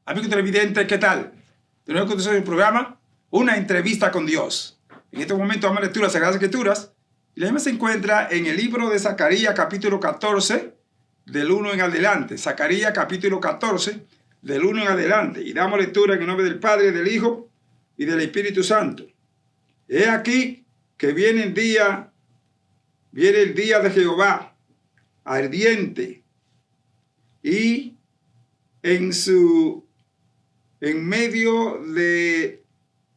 Amigo televidente, ¿qué tal? De nuevo con el programa, una entrevista con Dios. En este momento vamos a lectura las Sagradas Escrituras. Y la misma se encuentra en el libro de Zacarías, capítulo 14, del 1 en adelante. Zacarías, capítulo 14, del 1 en adelante. Y damos lectura en el nombre del Padre, del Hijo y del Espíritu Santo. He aquí que viene el día de Jehová, ardiente, y en medio de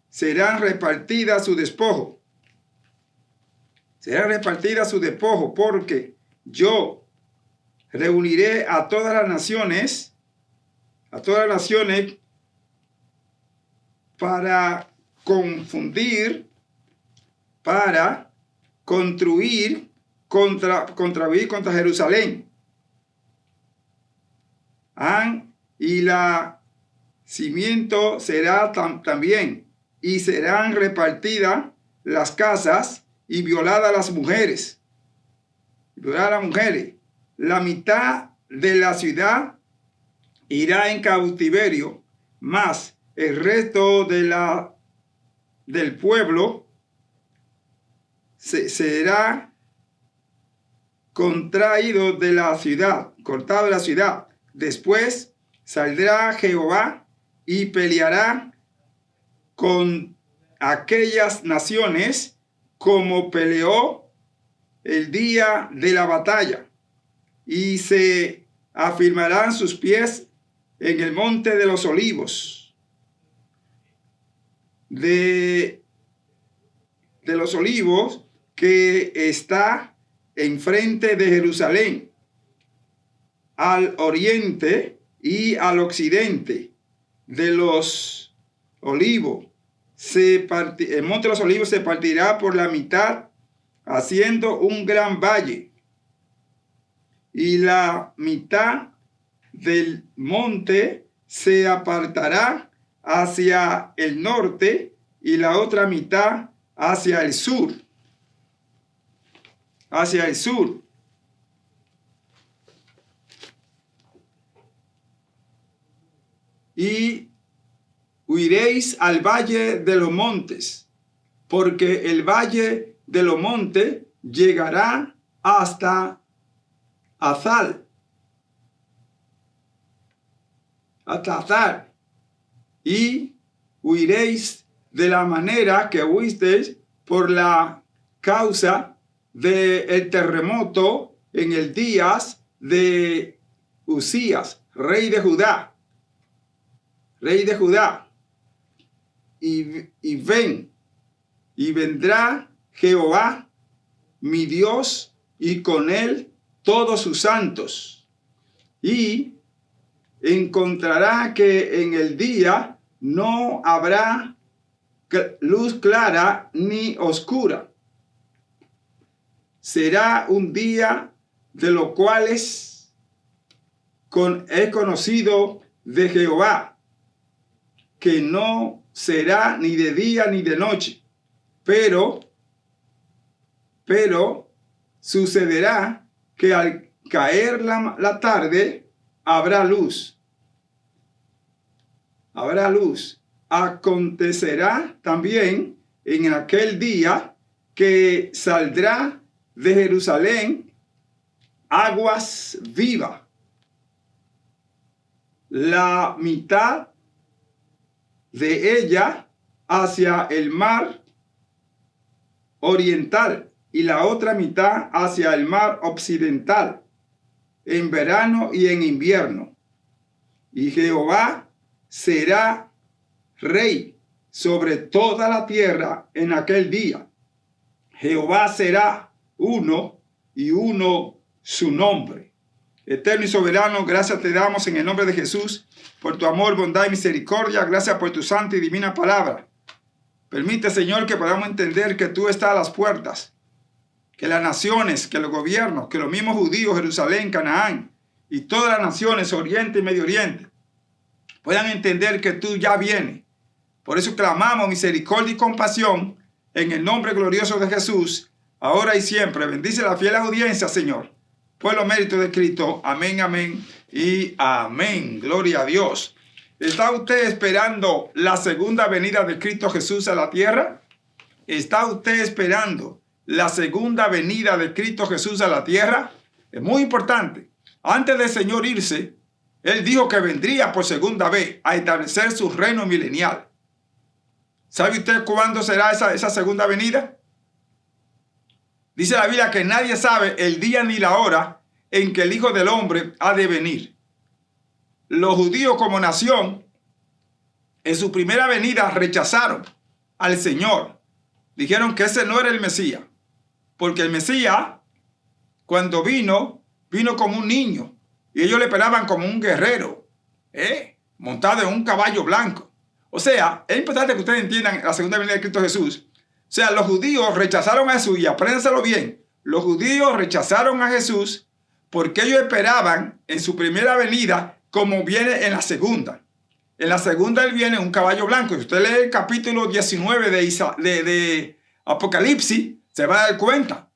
serán repartidas su despojo. Será repartida su despojo, porque yo reuniré a todas las naciones, para confundir, para construir contra Jerusalén. Y la cimiento será también, y serán repartidas las casas y violadas las mujeres. La mitad de la ciudad irá en cautiverio, mas el resto del pueblo será contraído de la ciudad, cortado de la ciudad. Después saldrá Jehová y peleará con aquellas naciones como peleó el día de la batalla, y se afirmarán sus pies en el monte de los olivos, de los olivos que está enfrente de Jerusalén, al oriente y al occidente de los olivos. El monte de los olivos se partirá por la mitad, haciendo un gran valle, y la mitad del monte se apartará hacia el norte y la otra mitad hacia el sur. Y huiréis al valle de los montes, porque el valle de los montes llegará hasta Azal, y huiréis de la manera que huisteis por la causa del terremoto en el día de Usías, rey de Judá. Y vendrá Jehová, mi Dios, y con él todos sus santos, y encontrará que en el día no habrá luz clara ni oscura. Será un día de los cuales es conocido de Jehová, que no será ni de día ni de noche, pero sucederá que al caer la tarde habrá luz. Acontecerá también en aquel día que saldrá de Jerusalén aguas vivas, la mitad de ella hacia el mar oriental y la otra mitad hacia el mar occidental, en verano y en invierno. Y Jehová será rey sobre toda la tierra en aquel día. Jehová será uno, y uno su nombre. Eterno y soberano, gracias te damos en el nombre de Jesús por tu amor, bondad y misericordia. Gracias por tu santa y divina palabra. Permite, Señor, que podamos entender que tú estás a las puertas, que las naciones, que los gobiernos, que los mismos judíos, Jerusalén, Canaán y todas las naciones, Oriente y Medio Oriente, puedan entender que tú ya vienes. Por eso clamamos misericordia y compasión en el nombre glorioso de Jesús, ahora y siempre. Bendice la fiel audiencia, Señor, por los méritos de Cristo. Amén, amén y amén. Gloria a Dios. ¿Está usted esperando la segunda venida de Cristo Jesús a la tierra? ¿Está usted esperando la segunda venida de Cristo Jesús a la tierra? Es muy importante. Antes del Señor irse, Él dijo que vendría por segunda vez a establecer su reino milenial. ¿Sabe usted cuándo será esa segunda venida? Dice la Biblia que nadie sabe el día ni la hora en que el Hijo del Hombre ha de venir. Los judíos como nación, en su primera venida rechazaron al Señor. Dijeron que ese no era el Mesías. Porque el Mesías, cuando vino como un niño. Y ellos le esperaban como un guerrero, montado en un caballo blanco. O sea, es importante que ustedes entiendan la segunda venida de Cristo Jesús. O sea, los judíos rechazaron a Jesús, y apréndenselo bien. Los judíos rechazaron a Jesús porque ellos esperaban en su primera venida como viene en la segunda. En la segunda Él viene en un caballo blanco. Si usted lee el capítulo 19 de Apocalipsis, se va a dar cuenta.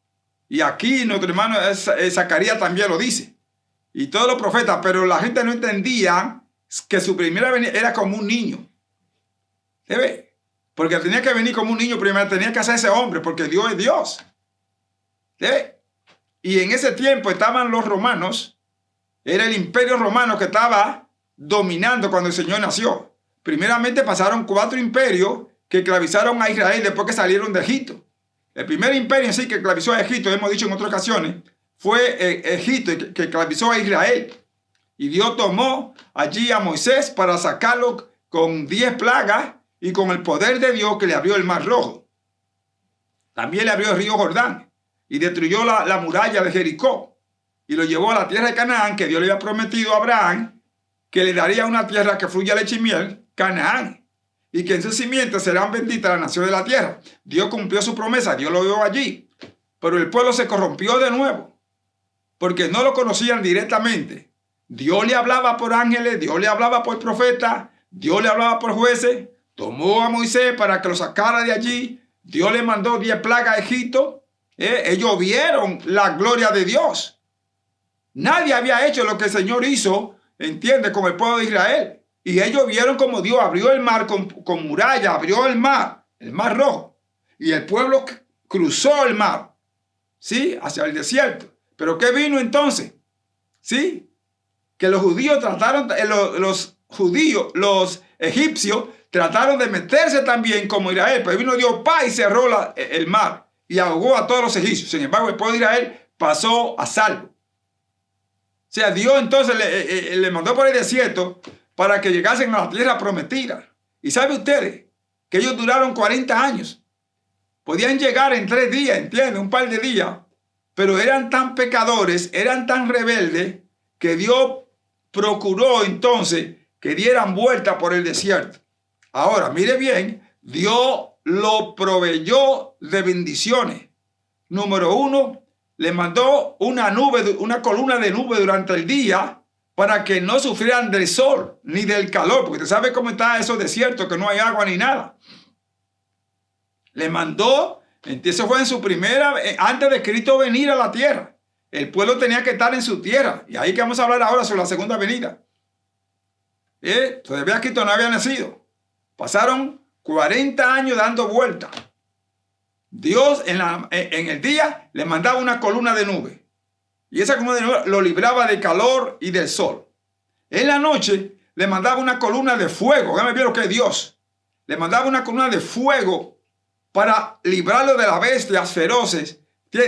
Y aquí nuestro hermano Zacarías también lo dice. Y todos los profetas, pero la gente no entendía que su primera venida era como un niño. ¿Se ve? Porque tenía que venir como un niño primero, tenía que hacerse hombre, porque Dios es Dios. ¿Se ve? Y en ese tiempo estaban los romanos, era el imperio romano que estaba dominando cuando el Señor nació. Primeramente pasaron 4 imperios que esclavizaron a Israel después que salieron de Egipto. El primer imperio en sí que esclavizó a Egipto, hemos dicho en otras ocasiones, fue Egipto, que esclavizó a Israel. Y Dios tomó allí a Moisés para sacarlo con 10 plagas y con el poder de Dios que le abrió el Mar Rojo. También le abrió el río Jordán y destruyó la muralla de Jericó. Y lo llevó a la tierra de Canaán, que Dios le había prometido a Abraham, que le daría una tierra que fluya leche y miel, Canaán. Y que en sus simientes serán benditas las naciones de la tierra. Dios cumplió su promesa, Dios lo vio allí. Pero el pueblo se corrompió de nuevo, porque no lo conocían directamente. Dios le hablaba por ángeles, Dios le hablaba por profetas, Dios le hablaba por jueces. Tomó a Moisés para que lo sacara de allí. Dios le mandó 10 plagas a Egipto. Ellos vieron la gloria de Dios. Nadie había hecho lo que el Señor hizo, entiende, con el pueblo de Israel. Y ellos vieron como Dios abrió el mar con muralla, abrió el mar Rojo. Y el pueblo cruzó el mar, ¿sí? Hacia el desierto. ¿Pero qué vino entonces? ¿Sí? Que los judíos trataron, los egipcios trataron de meterse también como Israel. Pero vino Dios, y cerró el mar y ahogó a todos los egipcios. Sin embargo, el pueblo de Israel pasó a salvo. O sea, Dios entonces le mandó por el desierto para que llegasen a la tierra prometida. Y ¿sabe ustedes? Que ellos duraron 40 años. Podían llegar en 3 días, ¿entienden? Un par de días. Pero eran tan pecadores, eran tan rebeldes, que Dios procuró entonces que dieran vuelta por el desierto. Ahora, mire bien, Dios lo proveyó de bendiciones. Número 1, le mandó una columna de nube durante el día para que no sufrieran del sol ni del calor, porque usted sabe cómo está esos desiertos, que no hay agua ni nada. Le mandó, eso fue en su primera, antes de Cristo venir a la tierra. El pueblo tenía que estar en su tierra. Y ahí que vamos a hablar ahora sobre la segunda venida. Todavía Cristo no había nacido. Pasaron 40 años dando vueltas. Dios en el día le mandaba una columna de nube. Y esa columna de nube lo libraba del calor y del sol. En la noche le mandaba una columna de fuego. Déjame ver lo que es Dios. Le mandaba una columna de fuego para librarlo de las bestias feroces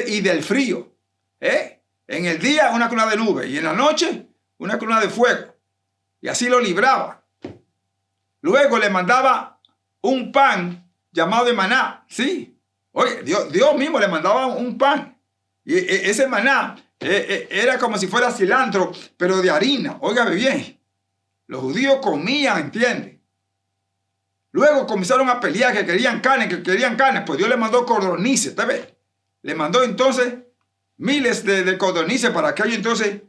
y del frío. En el día una columna de nube y en la noche una columna de fuego. Y así lo libraba. Luego le mandaba un pan llamado de maná. Sí. Oye, Dios mismo le mandaba un pan. Y ese maná era como si fuera cilantro, pero de harina. Óigame bien. Los judíos comían, ¿entiende? Luego comenzaron a pelear, que querían carne. Pues Dios le mandó codornices, ¿usted ve? Le mandó entonces miles de codornices para que ellos entonces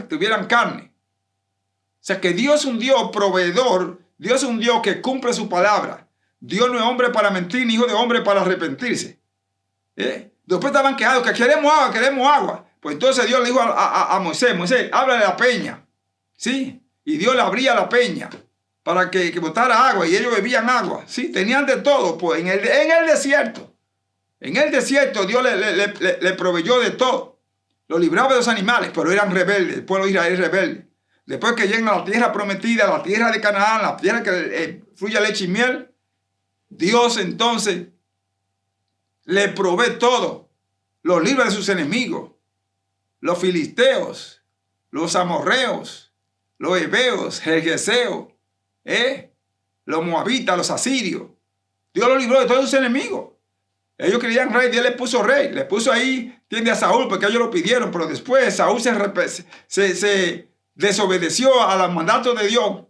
tuvieran carne. O sea que Dios es un Dios proveedor. Dios es un Dios que cumple su palabra. Dios no es hombre para mentir, ni hijo de hombre para arrepentirse. Después estaban quejados que queremos agua. Pues entonces Dios le dijo a Moisés, háblale a la peña. ¿Sí? y Dios le abría la peña para que botara agua y ellos bebían agua. Sí, tenían de todo, pues en el desierto. En el desierto Dios le proveyó de todo. Los libraba de los animales, pero eran rebeldes. El pueblo de Israel es rebelde. Después que llegan a la tierra prometida, la tierra de Canaán, la tierra que fluye leche y miel, Dios entonces le provee todo. Los libra de sus enemigos, los filisteos, los amorreos, los heveos, jerjeseos, los moabitas, los asirios. Dios los libró de todos sus enemigos. Ellos querían rey, Dios les puso rey. Le puso ahí, tiende a Saúl, porque ellos lo pidieron. Pero después Saúl se desobedeció a los mandatos de Dios.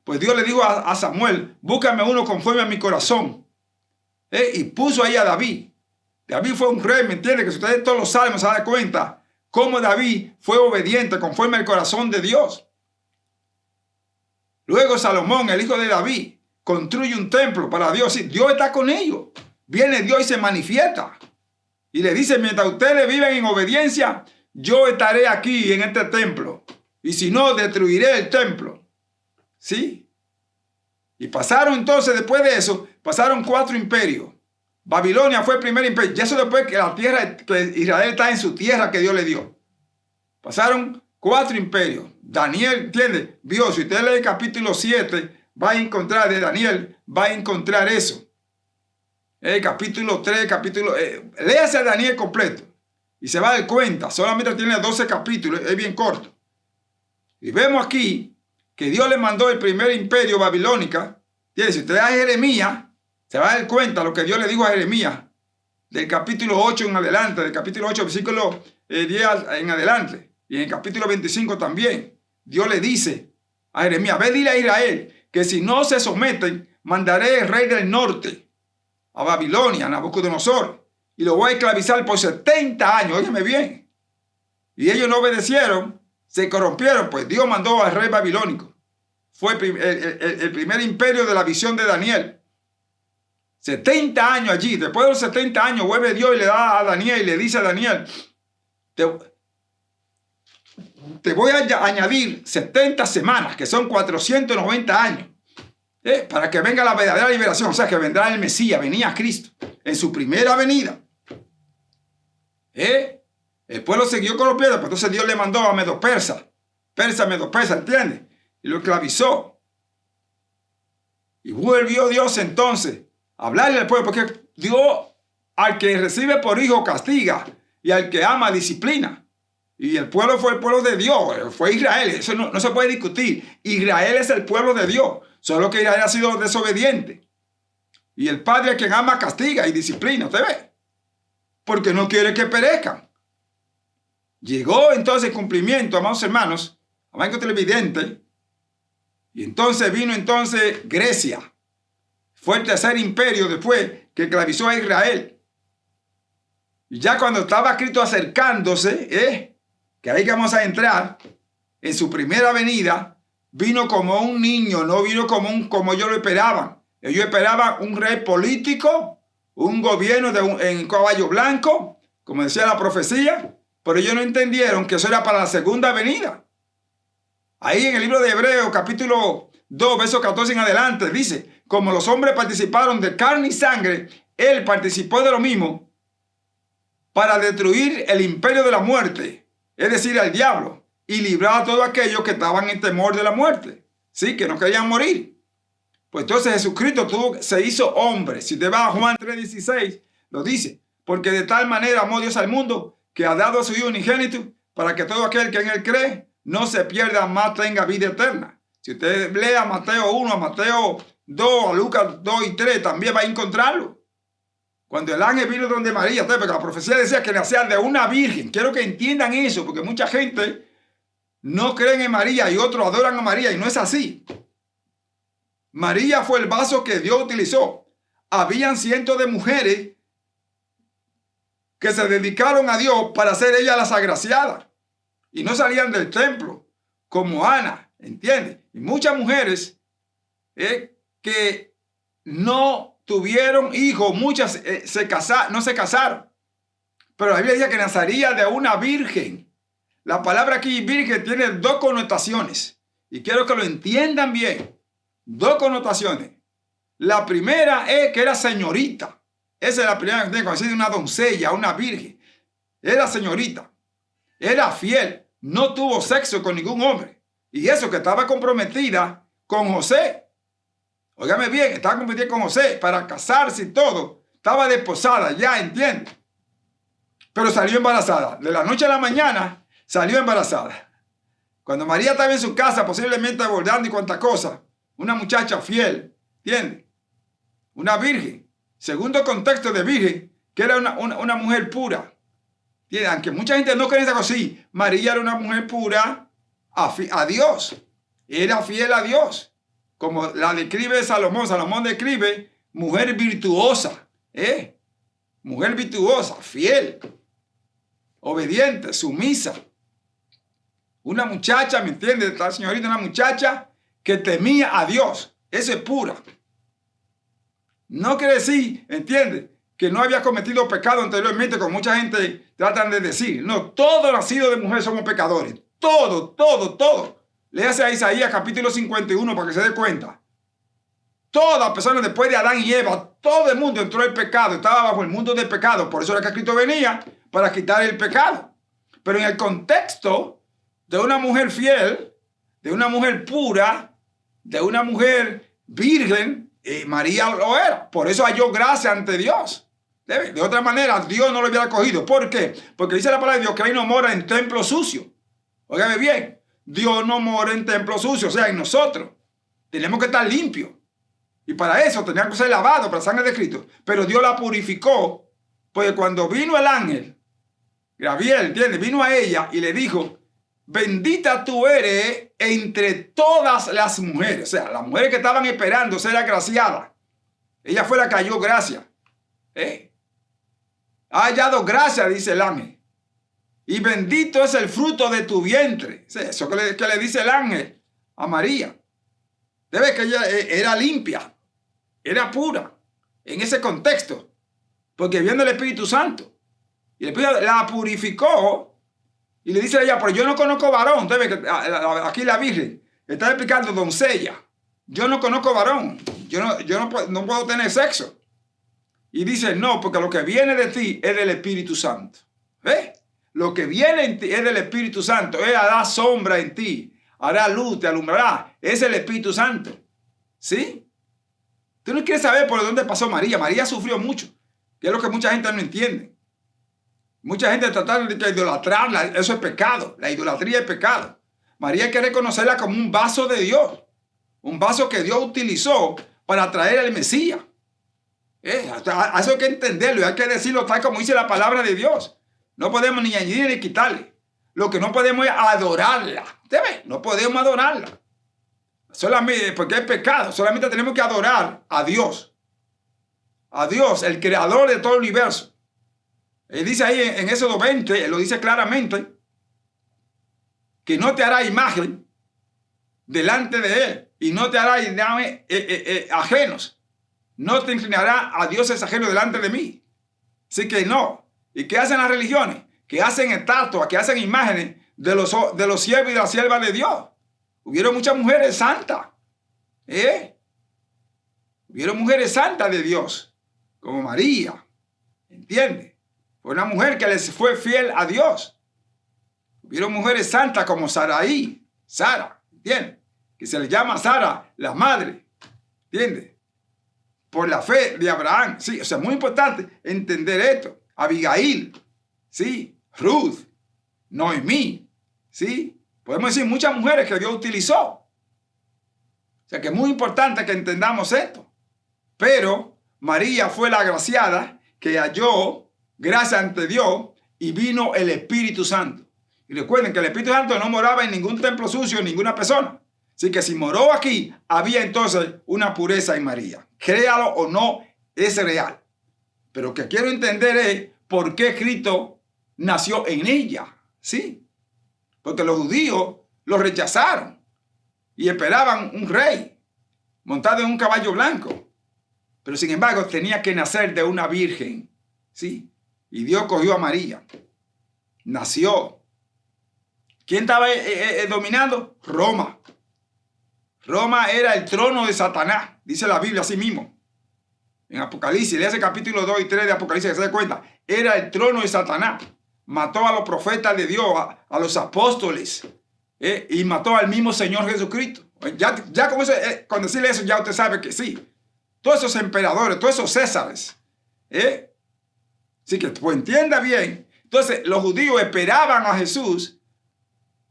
Pues Dios le dijo a Samuel, búscame uno conforme a mi corazón. Y puso ahí a David. David fue un rey, ¿me entiende? Que si ustedes todos los salmos se dan cuenta, cómo David fue obediente conforme al corazón de Dios. Luego Salomón, el hijo de David, construye un templo para Dios. Sí, Dios está con ellos. Viene Dios y se manifiesta. Y le dice, mientras ustedes viven en obediencia, yo estaré aquí en este templo. Y si no, destruiré el templo. ¿Sí? Y pasaron entonces, después de eso, pasaron 4 imperios. Babilonia fue el primer imperio. Y eso después que la tierra, que Israel está en su tierra que Dios le dio. Pasaron 4 imperios. Daniel, ¿entiende? Vio, si usted lee el capítulo 7, va a encontrar de Daniel, va a encontrar eso. El capítulo 3, léase a Daniel completo. Y se va a dar cuenta, solamente tiene 12 capítulos, es bien corto. Y vemos aquí que Dios le mandó el primer imperio babilónica. Si usted da a Jeremías, se va a dar cuenta lo que Dios le dijo a Jeremías. Del capítulo 8 en adelante, del capítulo 8, versículo 10 en adelante. Y en el capítulo 25 también. Dios le dice a Jeremías, ve dile a Israel que si no se someten, mandaré el rey del norte a Babilonia, a Nabucodonosor, y lo voy a esclavizar por 70 años. Óyeme bien. Y ellos no obedecieron, se corrompieron, pues Dios mandó al rey babilónico. Fue el primer imperio de la visión de Daniel. 70 años allí. Después de los 70 años vuelve Dios y le da a Daniel y le dice a Daniel, te voy a añadir 70 semanas, que son 490 años, para que venga la verdadera liberación. O sea, que vendrá el Mesías, venía Cristo en su primera venida. El pueblo siguió con los pies, pues entonces Dios le mandó a Medo-Persa, Medo-Persa, ¿entiendes? Y lo esclavizó. Y volvió Dios entonces a hablarle al pueblo, porque Dios al que recibe por hijo castiga y al que ama disciplina. Y el pueblo fue el pueblo de Dios, fue Israel, eso no se puede discutir. Israel es el pueblo de Dios, solo que Israel ha sido desobediente. Y el Padre, quien ama, castiga y disciplina, ¿usted ve? Porque no quiere que perezcan. Llegó entonces el cumplimiento, amados hermanos, amados televidentes, y entonces vino Grecia. Fue el tercer imperio después que esclavizó a Israel. Y ya cuando estaba Cristo acercándose, que ahí que vamos a entrar, en su primera venida, vino como un niño, no vino como ellos lo esperaban. Ellos esperaban un rey político, un gobierno en caballo blanco, como decía la profecía, pero ellos no entendieron que eso era para la segunda venida. Ahí en el libro de Hebreos, capítulo 2, verso 14 en adelante, dice, como los hombres participaron de carne y sangre, él participó de lo mismo para destruir el imperio de la muerte, es decir, al diablo, y librar a todos aquellos que estaban en temor de la muerte, sí, que no querían morir. Pues entonces Jesucristo se hizo hombre. Si te vas a Juan 3:16, lo dice, porque de tal manera amó Dios al mundo que ha dado a su Hijo unigénito para que todo aquel que en él cree no se pierda, más tenga vida eterna. Si usted lee a Mateo 1, a Mateo 2, a Lucas 2 y 3, también va a encontrarlo. Cuando el ángel vino donde María, porque la profecía decía que nacía de una virgen. Quiero que entiendan eso, porque mucha gente no creen en María y otros adoran a María, y no es así. María fue el vaso que Dios utilizó. Habían cientos de mujeres que se dedicaron a Dios para ser ellas las agraciadas. Y no salían del templo, como Ana, ¿entiendes? Y muchas mujeres que no tuvieron hijos, muchas no se casaron. Pero la Biblia dice que nacería de una virgen. La palabra aquí, virgen, tiene dos connotaciones. Y quiero que lo entiendan bien. Dos connotaciones. La primera es que era señorita. Esa es la primera que tiene que decir, una doncella, una virgen. Era señorita. Era fiel. No tuvo sexo con ningún hombre. Y eso que estaba comprometida con José. Óigame bien, estaba comprometida con José para casarse y todo. Estaba desposada, ya entiende. Pero salió embarazada. De la noche a la mañana salió embarazada. Cuando María estaba en su casa, posiblemente abordando y cuantas cosas, una muchacha fiel, ¿entiende? Una virgen. Segundo contexto de virgen, que era una mujer pura. ¿Entiende? Aunque mucha gente no cree esa cosa, sí, María era una mujer pura a Dios. Era fiel a Dios. Como la describe Salomón. Salomón describe mujer virtuosa. Mujer virtuosa, fiel, obediente, sumisa. Una muchacha, ¿me entiende? La señorita, una muchacha que temía a Dios. Eso es pura. No quiere decir, ¿entiende?, que no había cometido pecado anteriormente, como mucha gente tratan de decir. No, todo nacido de mujer somos pecadores. Todo, todo, todo. Léase a Isaías capítulo 51 para que se dé cuenta. Todas las personas después de Adán y Eva, todo el mundo entró en el pecado, estaba bajo el mundo del pecado. Por eso era que Cristo venía, para quitar el pecado. Pero en el contexto de una mujer fiel, de una mujer pura, de una mujer virgen, María lo era. Por eso halló gracia ante Dios. De otra manera, Dios no lo hubiera cogido. ¿Por qué? Porque dice la palabra de Dios que Él no mora en templo sucio. Óigame bien, Dios no mora en templo sucio, o sea, en nosotros. Tenemos que estar limpios. Y para eso teníamos que ser lavados por la sangre de Cristo. Pero Dios la purificó, porque cuando vino el ángel, Gabriel, ¿entiendes? Vino a ella y le dijo, bendita tú eres entre todas las mujeres. O sea, las mujeres que estaban esperando ser agraciadas. Ella fue la que halló gracia. Ha hallado gracia, dice el ángel. Y bendito es el fruto de tu vientre. Eso que le dice el ángel a María. Debe que ella era limpia, era pura en ese contexto. Porque viene el Espíritu Santo. Y el Espíritu la purificó. Y le dice a ella, pero yo no conozco varón. Debe que aquí la Virgen está explicando doncella. Yo no conozco varón. Yo no puedo tener sexo. Y dice, no, porque lo que viene de ti es del Espíritu Santo. Lo que viene en ti es del Espíritu Santo. Él hará sombra en ti. Hará luz, te alumbrará. Es el Espíritu Santo. ¿Sí? Tú no quieres saber por dónde pasó María. María sufrió mucho. Que es lo que mucha gente no entiende. Mucha gente trataron de idolatrarla. Eso es pecado. La idolatría es pecado. María hay que reconocerla como un vaso de Dios. Un vaso que Dios utilizó para traer al Mesías. Eso hay que entenderlo y hay que decirlo tal como dice la palabra de Dios. No podemos ni añadir ni quitarle. Lo que no podemos es adorarla. ¿Usted ve? No podemos adorarla. Solamente porque es pecado. Solamente tenemos que adorar a Dios. A Dios, el creador de todo el universo. Él dice ahí en Éxodo 20, él lo dice claramente, que no te hará imagen delante de él y no te hará ajenos. No te inclinará a dioses ajenos delante de mí. Así que no. ¿Y qué hacen las religiones? Que hacen estatuas, que hacen imágenes de los siervos y de las siervas de Dios. Hubieron muchas mujeres santas. Hubieron mujeres santas de Dios, como María. ¿Entiendes? Fue una mujer que les fue fiel a Dios. Hubieron mujeres santas como Sara, ¿entiendes? Que se le llama Sara, la madre. ¿Entiendes? Por la fe de Abraham. Sí, o sea, muy importante entender esto. Abigail, sí, Ruth, Noemí, sí. Podemos decir muchas mujeres que Dios utilizó. O sea que es muy importante que entendamos esto. Pero María fue la agraciada que halló gracia ante Dios y vino el Espíritu Santo. Y recuerden que el Espíritu Santo no moraba en ningún templo sucio, en ninguna persona. Así que si moró aquí, había entonces una pureza en María. Créalo o no, es real. Pero lo que quiero entender es por qué Cristo nació en ella. ¿Sí? Porque los judíos lo rechazaron y esperaban un rey montado en un caballo blanco. Pero sin embargo tenía que nacer de una virgen. ¿Sí? Y Dios cogió a María. Nació. ¿Quién estaba dominando? Roma. Roma era el trono de Satanás, dice la Biblia así mismo. En Apocalipsis, léase capítulo 2 y 3 de Apocalipsis, que se dé cuenta. Era el trono de Satanás. Mató a los profetas de Dios, a los apóstoles, y mató al mismo Señor Jesucristo. Ya con eso, con decirle eso, ya usted sabe que sí. Todos esos emperadores, todos esos césares. Así que, pues entienda bien. Entonces, los judíos esperaban a Jesús,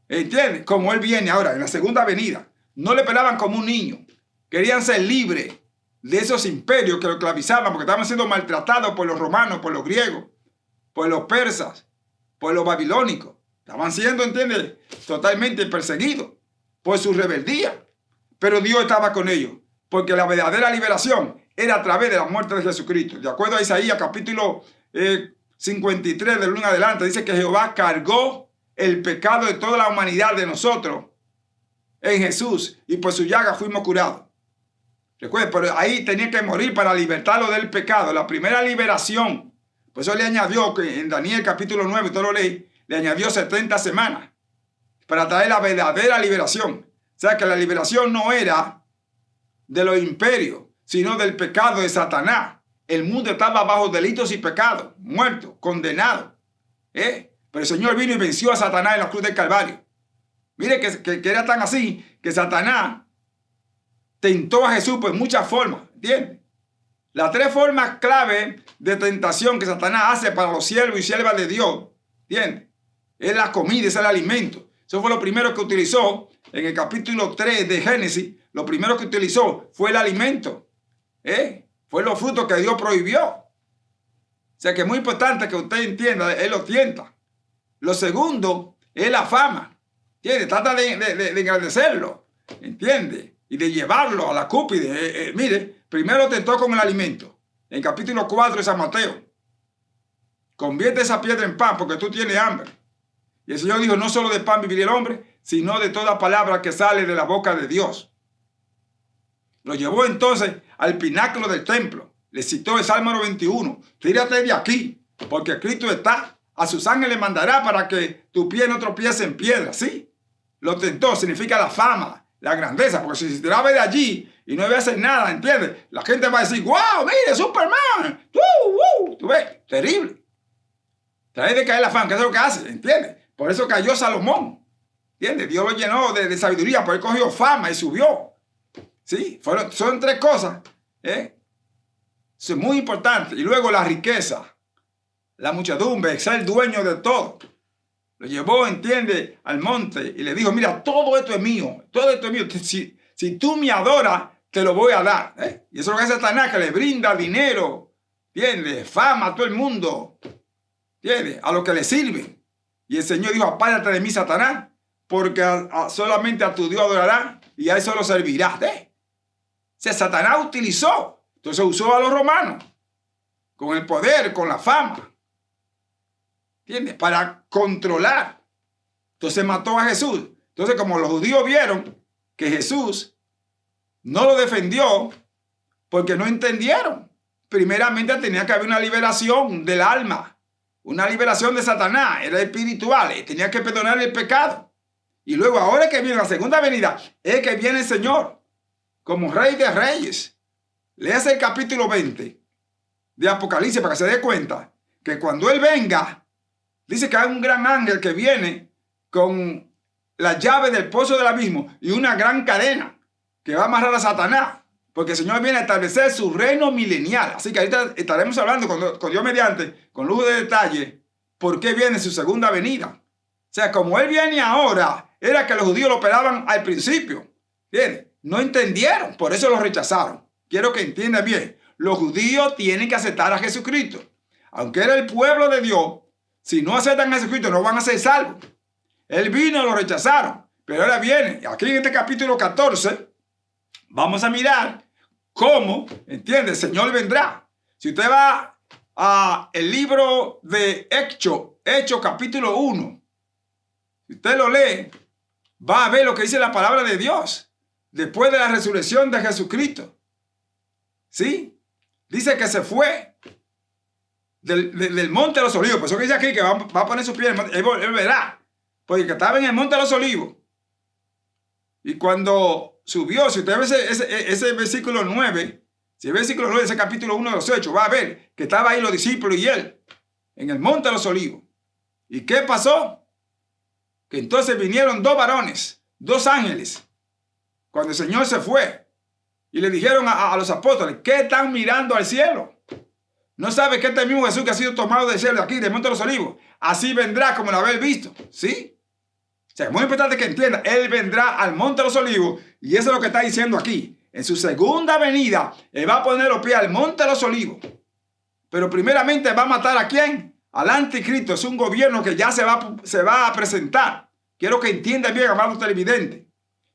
¿entiende? Como Él viene ahora, en la segunda venida. No le esperaban como un niño. Querían ser libres de esos imperios que lo esclavizaban, porque estaban siendo maltratados por los romanos, por los griegos, por los persas, por los babilónicos. Estaban siendo, ¿entiende?, totalmente perseguidos por su rebeldía. Pero Dios estaba con ellos, porque la verdadera liberación era a través de la muerte de Jesucristo. De acuerdo a Isaías capítulo 53, del 1 en adelante, dice que Jehová cargó el pecado de toda la humanidad de nosotros en Jesús, y por su llaga fuimos curados. Recuerden, pero ahí tenía que morir para libertarlo del pecado. La primera liberación, por eso le añadió, que en Daniel capítulo 9, todo lo leí, le añadió 70 semanas para traer la verdadera liberación. O sea que la liberación no era de los imperios, sino del pecado de Satanás. El mundo estaba bajo delitos y pecados, muerto, condenado. Pero el Señor vino y venció a Satanás en la cruz del Calvario. Mire que era tan así que Satanás tentó a Jesús por muchas formas, ¿entiendes? Las tres formas clave de tentación que Satanás hace para los siervos y siervas de Dios, ¿entiendes? Es la comida, es el alimento. Eso fue lo primero que utilizó en el capítulo 3 de Génesis. Lo primero que utilizó fue el alimento. Fue los frutos que Dios prohibió. O sea que es muy importante que usted entienda, Él lo tienta. Lo segundo es la fama. ¿Entiende? Trata de engrandecerlo. ¿Entiende? Y de llevarlo a la cúspide. Mire, primero tentó con el alimento. En capítulo 4 de San Mateo. Convierte esa piedra en pan porque tú tienes hambre. Y el Señor dijo, no solo de pan vivirá el hombre, sino de toda palabra que sale de la boca de Dios. Lo llevó entonces al pináculo del templo. Le citó el Salmo 91. Tírate de aquí, porque Cristo está. A sus ángeles mandará para que tu pie no tropiece en piedra. ¿Sí? Lo tentó, significa la fama, la grandeza. Porque si se tiraba de allí y no iba a hacer nada, ¿entiendes? La gente va a decir, wow, mire, Superman. ¿Tú ves? Terrible. Trae de caer la fama, que es lo que hace, ¿entiendes? Por eso cayó Salomón. ¿Entiendes? Dios lo llenó de sabiduría, porque él cogió fama y subió. ¿Sí? Son tres cosas. Eso es muy importante. Y luego la riqueza, la muchedumbre, ser dueño de todo. Lo llevó, entiende, al monte y le dijo, mira, todo esto es mío. Todo esto es mío. Si tú me adoras, te lo voy a dar. Y eso es lo que hace Satanás, que le brinda dinero, ¿entiendes? Fama a todo el mundo. ¿Entiendes? A lo que le sirve. Y el Señor dijo, apártate de mí, Satanás, porque solamente a tu Dios adorarás y a eso lo servirás. O sea, Satanás utilizó. Entonces usó a los romanos con el poder, con la fama. ¿Entiendes? Para controlar. Entonces mató a Jesús. Entonces, como los judíos vieron que Jesús no lo defendió porque no entendieron. Primeramente tenía que haber una liberación del alma. Una liberación de Satanás. Era espiritual. Tenía que perdonar el pecado. Y luego, ahora que viene la segunda venida, es que viene el Señor como Rey de Reyes. Léase el capítulo 20 de Apocalipsis para que se dé cuenta que cuando Él venga, dice que hay un gran ángel que viene con la llave del pozo del abismo y una gran cadena que va a amarrar a Satanás, porque el Señor viene a establecer su reino milenial. Así que ahorita estaremos hablando con Dios mediante, con lujo de detalle, por qué viene su segunda venida. O sea, como Él viene ahora, era que los judíos lo esperaban al principio. ¿Entiendes? No entendieron, por eso lo rechazaron. Quiero que entiendan bien. Los judíos tienen que aceptar a Jesucristo. Aunque era el pueblo de Dios, si no aceptan a Jesucristo no van a ser salvos. Él vino y lo rechazaron. Pero ahora viene. Aquí en este capítulo 14 vamos a mirar cómo, ¿entiende? El Señor vendrá. Si usted va a el libro de Hechos capítulo 1, si usted lo lee, va a ver lo que dice la palabra de Dios después de la resurrección de Jesucristo. ¿Sí? Dice que se fue del monte de los olivos. Por eso que dice aquí que va a poner su pie en el monte. Él verá. Porque estaba en el monte de los olivos. Y cuando subió. Si usted ve ese versículo 9, si ve el versículo 9 de ese capítulo 1 de los Hechos, va a ver que estaba ahí los discípulos y él en el monte de los Olivos. ¿Y qué pasó? Que entonces vinieron dos varones, dos ángeles, cuando el Señor se fue, y le dijeron a los apóstoles: ¿qué están mirando al cielo? ¿No sabe que este mismo Jesús que ha sido tomado del cielo de aquí, del monte de los Olivos, así vendrá como lo habéis visto? ¿Sí? O sea, es muy importante que entienda, Él vendrá al monte de los Olivos, y eso es lo que está diciendo aquí. En su segunda venida, Él va a poner los pies al monte de los Olivos. Pero primeramente va a matar ¿a quién? Al anticristo. Es un gobierno que ya se va a presentar. Quiero que entiendan bien, amados televidentes.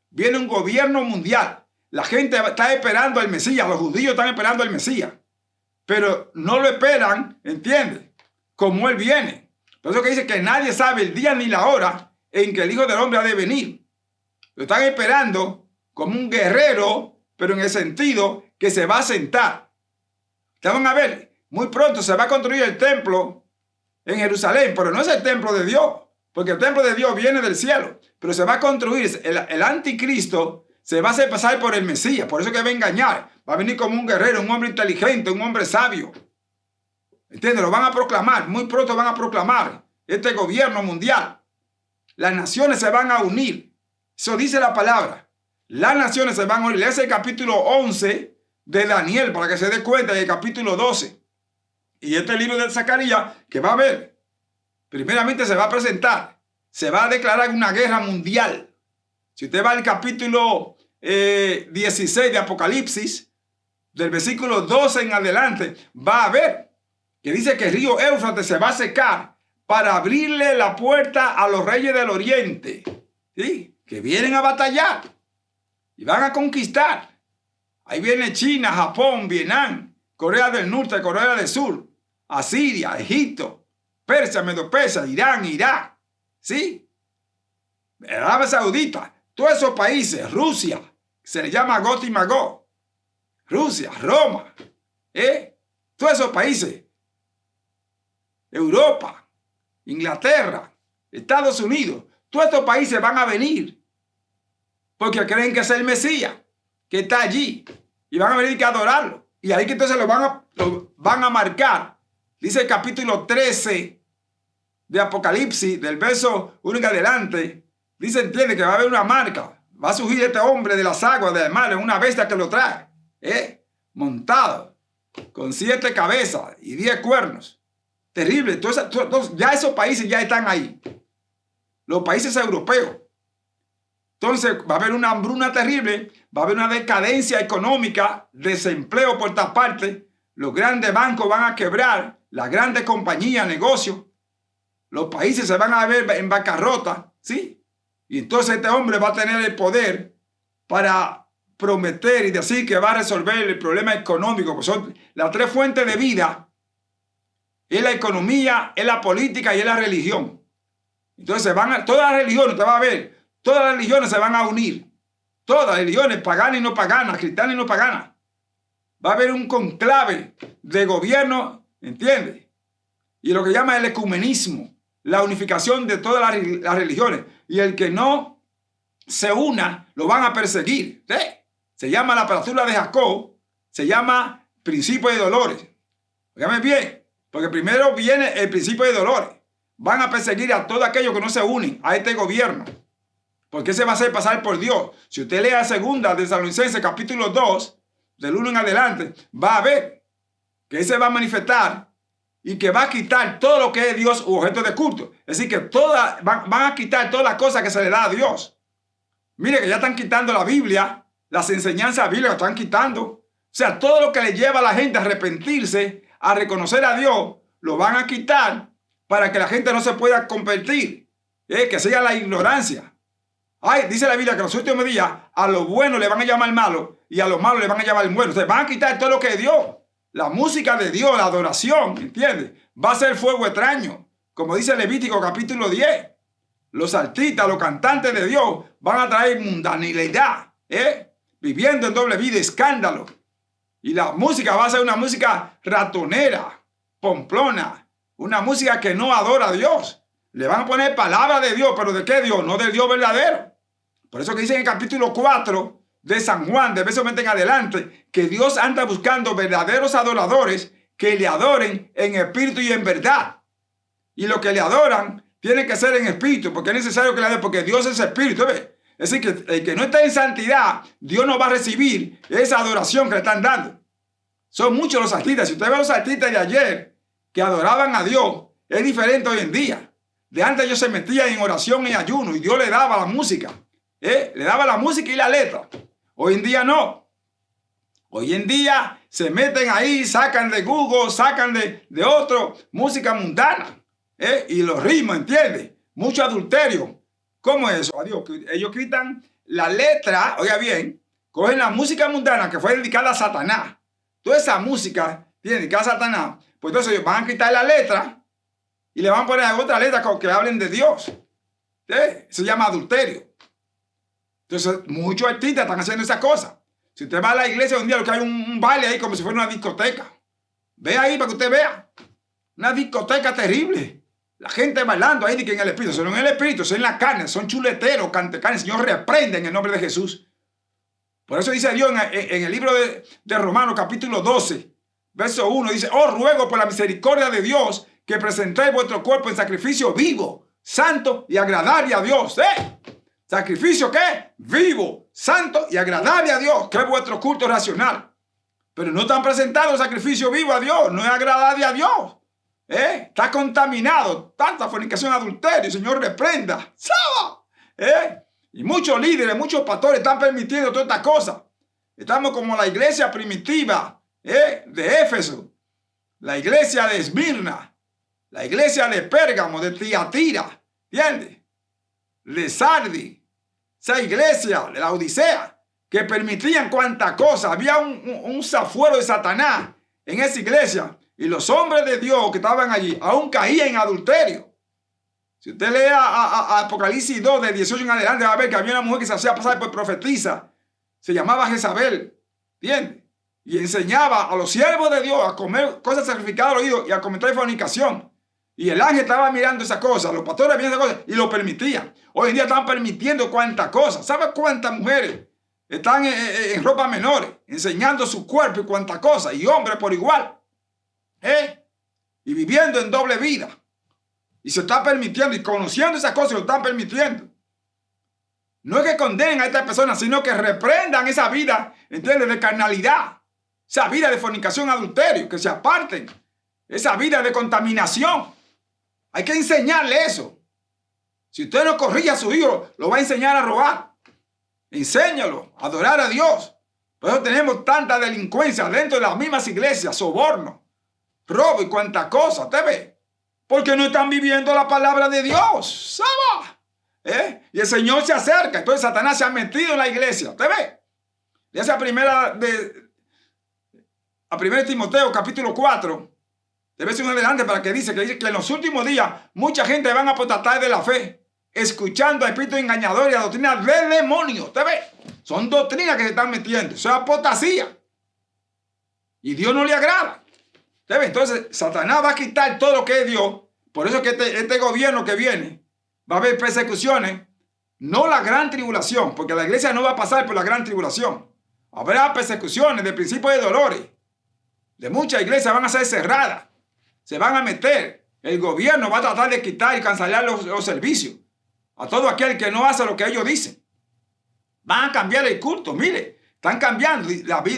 Viene un gobierno mundial. La gente está esperando al Mesías. Los judíos están esperando al Mesías. Pero no lo esperan, ¿entiendes? Como Él viene. Por eso que dice que nadie sabe el día ni la hora en que el Hijo del Hombre ha de venir. Lo están esperando como un guerrero, pero en el sentido que se va a sentar. Ustedes van a ver, muy pronto se va a construir el templo en Jerusalén, pero no es el templo de Dios, porque el templo de Dios viene del cielo, pero se va a construir, el anticristo se va a hacer pasar por el Mesías, por eso que va a engañar, va a venir como un guerrero, un hombre inteligente, un hombre sabio. ¿Entiendes? Lo van a proclamar, muy pronto van a proclamar este gobierno mundial. Las naciones se van a unir, eso dice la palabra. Las naciones se van a unir. Ese es el capítulo 11 de Daniel, para que se dé cuenta, del capítulo 12. Y este libro de Zacarías, que va a ver, primeramente se va a presentar, se va a declarar una guerra mundial. Si usted va al capítulo 16 de Apocalipsis, del versículo 12 en adelante, va a ver que dice que el río Éufrates se va a secar para abrirle la puerta a los reyes del oriente, ¿sí? Que vienen a batallar y van a conquistar. Ahí viene China, Japón, Vietnam, Corea del Norte, Corea del Sur, Asiria, Egipto, Persia, Medo-Persia, Irán, Irak, ¿sí? Arabia Saudita, todos esos países, Rusia, se le llama Gog y Magog, Rusia, Roma, todos esos países, Europa, Inglaterra, Estados Unidos, todos estos países van a venir porque creen que es el Mesías que está allí y van a venir a adorarlo. Y ahí que entonces lo van a marcar. Dice el capítulo 13 de Apocalipsis, del verso 1 en adelante. Dice, entiende que va a haber una marca. Va a surgir este hombre de las aguas del mar en una bestia que lo trae. Montado, con 7 cabezas y 10 cuernos. Terrible. Entonces, ya esos países ya están ahí. Los países europeos. Entonces va a haber una hambruna terrible, va a haber una decadencia económica, desempleo por todas partes, los grandes bancos van a quebrar, las grandes compañías, negocios, los países se van a ver en bancarrota, ¿sí? Y entonces este hombre va a tener el poder para prometer y decir que va a resolver el problema económico, pues son las 3 fuentes de vida, es la economía, es la política y es la religión. Entonces todas las religiones, usted va a ver, todas las religiones se van a unir. Todas las religiones, paganas y no paganas, cristianas y no paganas. Va a haber un conclave de gobierno, ¿entiende? Y lo que llama el ecumenismo, la unificación de todas las religiones. Y el que no se una, lo van a perseguir. ¿Sí? Se llama la apertura de Jacob, se llama principio de dolores. Óigame bien, porque primero viene el principio de dolores. Van a perseguir a todos aquellos que no se unen a este gobierno. Porque se va a hacer pasar por Dios. Si usted lee a 2 de Tesalonicenses capítulo 2, del 1 en adelante, va a ver que Él se va a manifestar y que va a quitar todo lo que es Dios u objeto de culto. Es decir, que van a quitar todas las cosas que se le da a Dios. Mire que ya están quitando la Biblia, las enseñanzas bíblicas están quitando. O sea, todo lo que le lleva a la gente a arrepentirse, a reconocer a Dios, lo van a quitar para que la gente no se pueda convertir. Que siga la ignorancia. Dice la Biblia que en los últimos días a lo bueno le van a llamar malo y a lo malo le van a llamar bueno. Ustedes van a quitar todo lo que es Dios. La música de Dios, la adoración, ¿entiendes? Va a ser fuego extraño. Como dice Levítico capítulo 10. Los artistas, los cantantes de Dios van a traer mundanalidad, viviendo en doble vida, escándalo. Y la música va a ser una música ratonera, pomplona, una música que no adora a Dios. Le van a poner palabra de Dios, pero ¿de qué Dios? No del Dios verdadero. Por eso que dice en el capítulo 4 de San Juan, de verso 20 en adelante, que Dios anda buscando verdaderos adoradores que le adoren en espíritu y en verdad. Y los que le adoran tienen que ser en espíritu, porque es necesario que le adoren, porque Dios es espíritu. ¿Ves? Es decir, que el que no está en santidad, Dios no va a recibir esa adoración que le están dando. Son muchos los artistas. Si usted ve a los artistas de ayer que adoraban a Dios, es diferente hoy en día. De antes ellos se metían en oración y ayuno y Dios le daba la música. Le daba la música y la letra. Hoy en día no. Hoy en día se meten ahí, sacan de Google, sacan de otro, música mundana. Y los ritmos, ¿entiendes? Mucho adulterio. ¿Cómo es eso? Adiós. Ellos quitan la letra, oiga bien, cogen la música mundana que fue dedicada a Satanás. Toda esa música dedicada a Satanás, pues entonces ellos van a quitar la letra y le van a poner otra letra que hablen de Dios. Se llama adulterio. Entonces, muchos artistas están haciendo esa cosa. Si usted va a la iglesia un día, lo que hay un baile ahí como si fuera una discoteca. Ve ahí para que usted vea. Una discoteca terrible. La gente bailando ahí en el espíritu. Eso no en el espíritu, eso en la carne. Son chuleteros, cantecanes. El Señor reprende en el nombre de Jesús. Por eso dice Dios en el libro de Romanos, capítulo 12, verso 1, dice: os ruego por la misericordia de Dios que presentéis vuestro cuerpo en sacrificio vivo, santo y agradable a Dios. ¿Sacrificio qué? Vivo, santo y agradable a Dios, que es vuestro culto racional. Pero no están presentando el sacrificio vivo a Dios, no es agradable a Dios. Está contaminado, tanta fornicación, adulterio, el Señor reprenda. ¿Sabe? Y muchos líderes, muchos pastores están permitiendo todas estas cosas. Estamos como la iglesia primitiva de Éfeso, la iglesia de Esmirna, la iglesia de Pérgamo, de Tiatira, ¿entiendes? De Sardi, esa iglesia de la Odisea, que permitían cuantas cosas. Había un zafuero de Satanás en esa iglesia. Y los hombres de Dios que estaban allí aún caían en adulterio. Si usted lee a Apocalipsis 2, de 18 en adelante, va a ver que había una mujer que se hacía pasar por profetisa. Se llamaba Jezabel. ¿Entiendes? Y enseñaba a los siervos de Dios a comer cosas sacrificadas al oído y a cometer fornicación. Y el ángel estaba mirando esas cosas, los pastores veían esas cosas y lo permitían. Hoy en día están permitiendo cuántas cosas. ¿Sabe cuántas mujeres están en ropa menores, enseñando su cuerpo y cuántas cosas? Y hombres por igual. Y viviendo en doble vida. Y se está permitiendo y conociendo esas cosas, lo están permitiendo. No es que condenen a estas personas, sino que reprendan esa vida, ¿entiendes?, de carnalidad. Esa vida de fornicación, adulterio, que se aparten. Esa vida de contaminación. Hay que enseñarle eso. Si usted no corrige a su hijo, lo va a enseñar a robar. Enséñalo a adorar a Dios. Por eso tenemos tanta delincuencia dentro de las mismas iglesias, soborno, robo y cuantas cosas. ¿Usted ve? Porque no están viviendo la palabra de Dios. ¿Sabe? Y el Señor se acerca. Entonces Satanás se ha metido en la iglesia. ¿Usted ve? Dice a primera de Timoteo, capítulo 4. Debe ser un adelante para que dice que en los últimos días mucha gente van a apostatar de la fe, escuchando a espíritus engañadores y a doctrinas de demonios. ¿Usted ve? Son doctrinas que se están metiendo. Eso es apostasía. Y Dios no le agrada. ¿Usted ve? Entonces Satanás va a quitar todo lo que es Dios. Por eso es que este gobierno que viene va a haber persecuciones. No la gran tribulación, porque la iglesia no va a pasar por la gran tribulación. Habrá persecuciones de principios de dolores. De muchas iglesias van a ser cerradas. Se van a meter. El gobierno va a tratar de quitar y cancelar los servicios a todo aquel que no hace lo que ellos dicen. Van a cambiar el culto. Mire, están cambiando.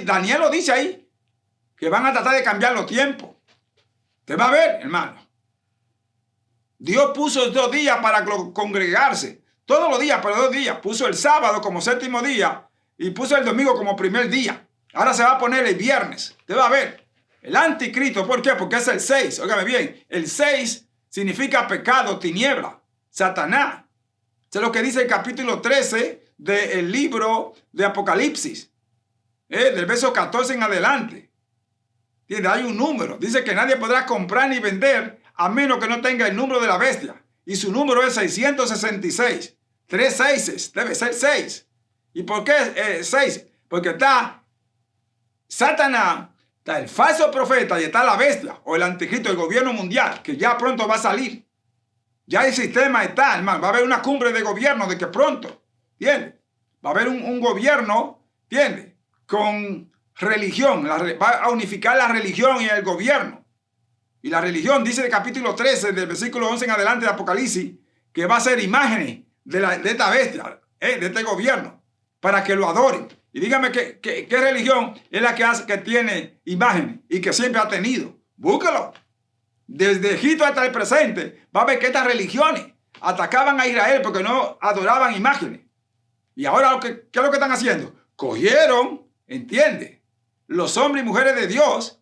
Daniel lo dice ahí, que van a tratar de cambiar los tiempos. Usted va a ver, hermano. Dios puso 2 días para congregarse. Todos los días, pero 2 días. Puso el sábado como 7º día y puso el domingo como 1er día. Ahora se va a poner el viernes. Usted va a ver. El anticristo, ¿por qué? Porque es el 6. Óigame bien. El 6 significa pecado, tiniebla, Satanás. Eso es lo que dice el capítulo 13 del libro de Apocalipsis. Del verso 14 en adelante. Hay un número. Dice que nadie podrá comprar ni vender a menos que no tenga el número de la bestia. Y su número es 666. 3 seises. Debe ser 6. ¿Y por qué 6? Porque está Satanás, está el falso profeta y está la bestia o el anticristo, el gobierno mundial, que ya pronto va a salir. Ya el sistema está, hermano. Va a haber una cumbre de gobierno de que pronto. ¿Entiendes? Va a haber un gobierno ¿entiende? Con religión, va a unificar la religión y el gobierno. Y la religión dice en el capítulo 13, del versículo 11 en adelante de Apocalipsis, que va a ser imágenes de esta bestia, de este gobierno, para que lo adoren. Y dígame qué religión es la que tiene imágenes y que siempre ha tenido. Búscalo. Desde Egipto hasta el presente, va a ver que estas religiones atacaban a Israel porque no adoraban imágenes. Y ahora, ¿qué es lo que están haciendo? Cogieron, ¿entiende? Los hombres y mujeres de Dios,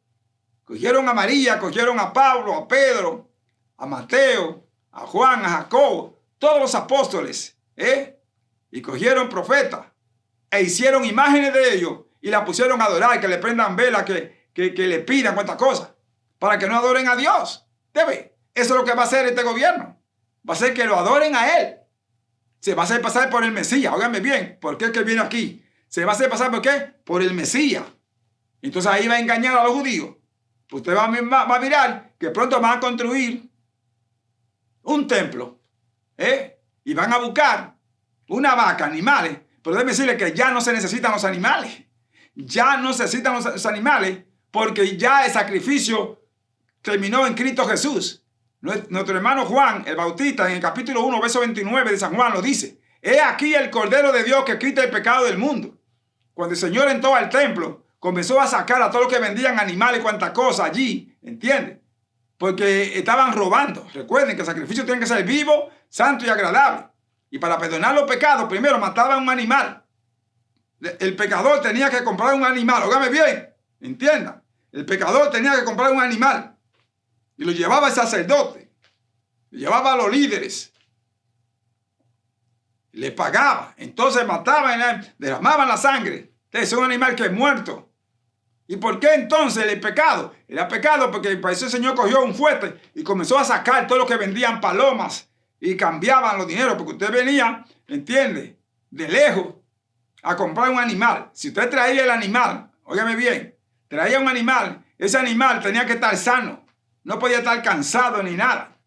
cogieron a María, cogieron a Pablo, a Pedro, a Mateo, a Juan, a Jacobo, todos los apóstoles, y cogieron profetas e hicieron imágenes de ellos y la pusieron a adorar, que le prendan velas, que le pidan cuantas cosas, para que no adoren a Dios. ¿Debe? Eso es lo que va a hacer este gobierno. Va a hacer que lo adoren a él. Se va a hacer pasar por el Mesías. Óigame bien, ¿por qué es que viene aquí? Se va a hacer pasar ¿por qué? Por el Mesías. Entonces ahí va a engañar a los judíos. Usted va a mirar que pronto van a construir un templo, y van a buscar una vaca, animales. Pero déjeme decirle que ya no se necesitan los animales. Ya no se necesitan los animales porque ya el sacrificio terminó en Cristo Jesús. Nuestro hermano Juan, el Bautista, en el capítulo 1, verso 29 de San Juan, lo dice. He aquí el Cordero de Dios que quita el pecado del mundo. Cuando el Señor entró al templo, comenzó a sacar a todos los que vendían animales y cuantas cosas allí, ¿entienden? Porque estaban robando. Recuerden que el sacrificio tiene que ser vivo, santo y agradable. Y para perdonar los pecados, primero mataban un animal. El pecador tenía que comprar un animal. Óigame bien, entiendan. El pecador tenía que comprar un animal. Y lo llevaba el sacerdote. Lo llevaba a los líderes. Le pagaba. Entonces mataban, derramaban la sangre. Es un animal que es muerto. ¿Y por qué entonces el pecado? Era pecado porque para eso el Señor cogió un fuerte y comenzó a sacar todo lo que vendían palomas y cambiaban los dineros, porque usted venía, ¿entiende?, de lejos a comprar un animal. Si usted traía el animal, óigame bien, traía un animal, ese animal tenía que estar sano, no podía estar cansado ni nada.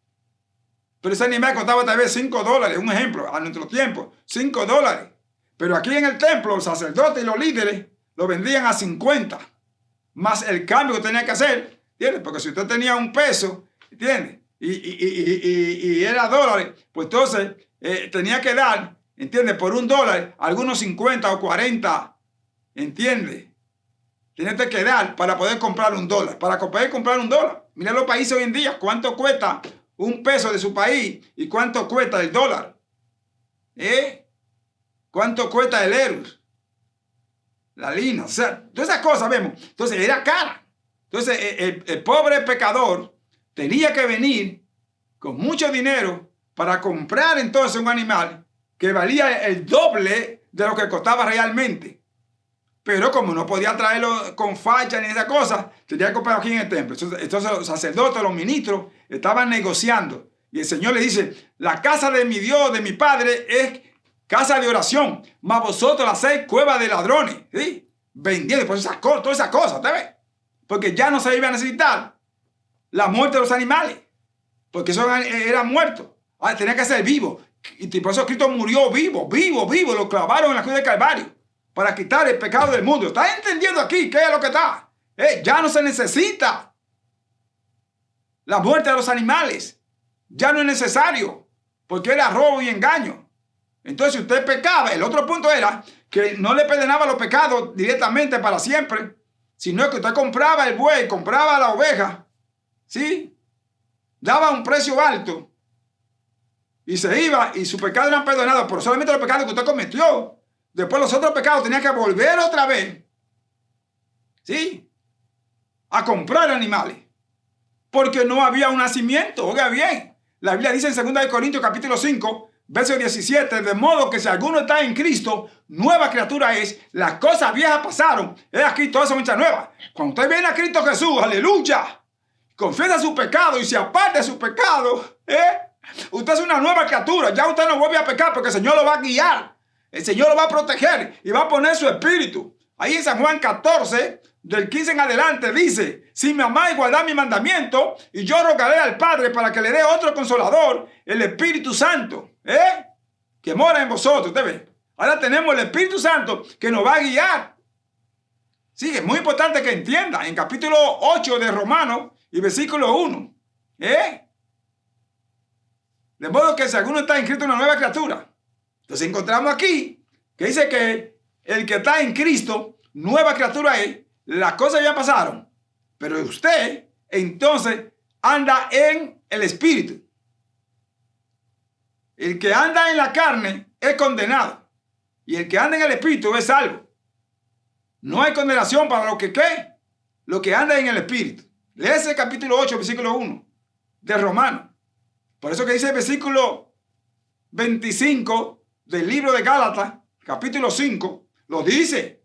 Pero ese animal costaba tal vez $5, un ejemplo, a nuestro tiempo, $5. Pero aquí en el templo, los sacerdotes y los líderes lo vendían a 50, más el cambio que tenía que hacer, ¿entiendes? Porque si usted tenía un peso, ¿entiendes?, y era dólares, pues entonces tenía que dar, ¿entiendes?, por $1, algunos 50 o 40, ¿entiendes? Tenía que dar para poder comprar $1, para poder comprar $1. Mira los países hoy en día, cuánto cuesta un peso de su país y cuánto cuesta el dólar. ¿Cuánto cuesta el euro? La lina, o sea, todas esas cosas vemos. Entonces era cara. Entonces el pobre pecador tenía que venir con mucho dinero para comprar entonces un animal que valía el doble de lo que costaba realmente. Pero como no podía traerlo con facha ni esas cosas, tenía que comprarlo aquí en el templo. Entonces los sacerdotes, los ministros, estaban negociando. Y el Señor le dice, la casa de mi Dios, de mi Padre, es casa de oración, mas vosotros la hacéis cueva de ladrones. ¿Sí? Vendiendo todas esas cosas, ¿te ves? Porque ya no se iba a necesitar la muerte de los animales, porque eso era muerto. Tenía que ser vivo. Y por eso Cristo murió vivo. Lo clavaron en la cruz de Calvario para quitar el pecado del mundo. ¿Estás entendiendo aquí qué es lo que está? Ya no se necesita la muerte de los animales. Ya no es necesario, porque era robo y engaño. Entonces, si usted pecaba, el otro punto era que no le perdonaba los pecados directamente para siempre, sino que usted compraba el buey, compraba la oveja, ¿sí? Daba un precio alto y se iba y sus pecados eran perdonados, pero solamente los pecados que usted cometió. Después los otros pecados tenía que volver otra vez, ¿sí?, a comprar animales, porque no había un nacimiento. Oiga bien, la Biblia dice en 2 Corintios capítulo 5, verso 17, de modo que si alguno está en Cristo, nueva criatura es, las cosas viejas pasaron, es aquí todas son hechas nuevas. Cuando usted viene a Cristo Jesús, aleluya, confiesa su pecado y se aparta de su pecado, usted es una nueva criatura. Ya usted no vuelve a pecar porque el Señor lo va a guiar, el Señor lo va a proteger y va a poner su espíritu. Ahí en San Juan 14, del 15 en adelante, dice, si me amáis, guardad mi mandamiento, y yo rogaré al Padre para que le dé otro consolador, el Espíritu Santo, que mora en vosotros. ¿Usted ve? Ahora tenemos el Espíritu Santo que nos va a guiar. Sí, es muy importante que entienda. En capítulo 8 de Romanos y versículo 1. De modo que si alguno está inscrito en una nueva criatura. Entonces encontramos aquí que dice que el que está en Cristo, nueva criatura es. Las cosas ya pasaron. Pero usted entonces anda en el Espíritu. El que anda en la carne es condenado. Y el que anda en el Espíritu es salvo. No hay condenación para los que ¿qué? Los que andan en el Espíritu. Léese el capítulo 8, versículo 1 de Romanos. Por eso que dice el versículo 25 del libro de Gálatas, capítulo 5, lo dice.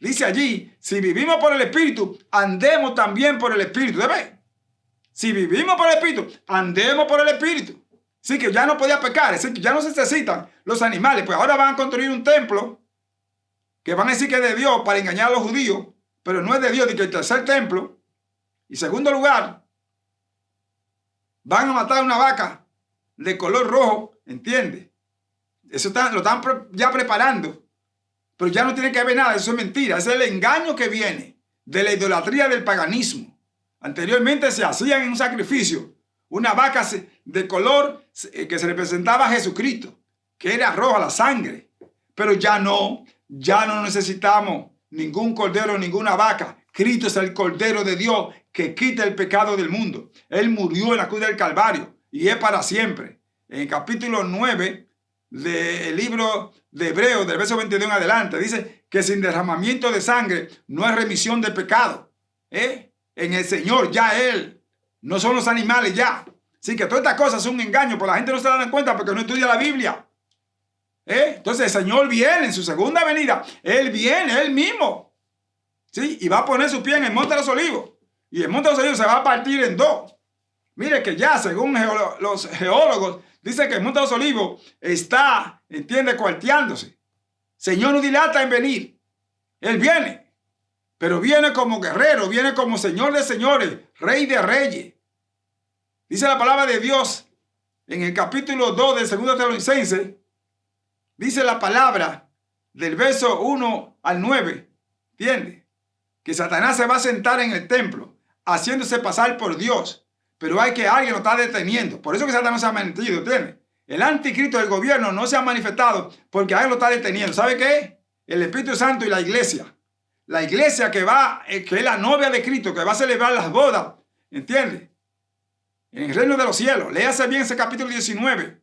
Dice allí, si vivimos por el Espíritu, andemos también por el Espíritu. ¿Debe? Si vivimos por el Espíritu, andemos por el Espíritu. Así que ya no podía pecar, es decir, que ya no se necesitan los animales. Pues ahora van a construir un templo que van a decir que es de Dios para engañar a los judíos, pero no es de Dios, ni que el tercer templo. Y segundo lugar, van a matar a una vaca de color rojo, ¿entiendes? Eso lo están ya preparando, pero ya no tiene que ver nada, eso es mentira, ese es el engaño que viene de la idolatría del paganismo. Anteriormente se hacían en un sacrificio una vaca de color que se representaba a Jesucristo, que era roja la sangre, pero ya no necesitamos ningún cordero, ninguna vaca. Cristo es el Cordero de Dios que quita el pecado del mundo. Él murió en la cruz del Calvario y es para siempre. En el capítulo 9 del libro de Hebreos, del verso 22 en adelante, dice que sin derramamiento de sangre no hay remisión de pecado. En el Señor, ya Él. No son los animales ya. Así que todas estas cosas son un engaño, pero la gente no se da cuenta porque no estudia la Biblia. Entonces el Señor viene en su segunda venida. Él viene, Él mismo. ¿Sí? Y va a poner su pie en el Monte de los Olivos. Y el Monte de los Olivos se va a partir en dos. Mire que ya, según los geólogos, dice que el Monte de los Olivos está, entiende, cuarteándose. Señor no dilata en venir. Él viene. Pero viene como guerrero, viene como Señor de señores, Rey de reyes. Dice la palabra de Dios en el capítulo 2 del 2 Tesalonicenses. Dice la palabra del verso 1 al 9. ¿Entiende? Que Satanás se va a sentar en el templo, haciéndose pasar por Dios. Pero hay que alguien lo está deteniendo. Por eso que Satanás se ha mentido. ¿Entiende? El anticristo del gobierno no se ha manifestado porque alguien lo está deteniendo. ¿Sabe qué? El Espíritu Santo y la iglesia. La iglesia que es la novia de Cristo, que va a celebrar las bodas, ¿entiende? En el reino de los cielos. Léase bien ese capítulo 19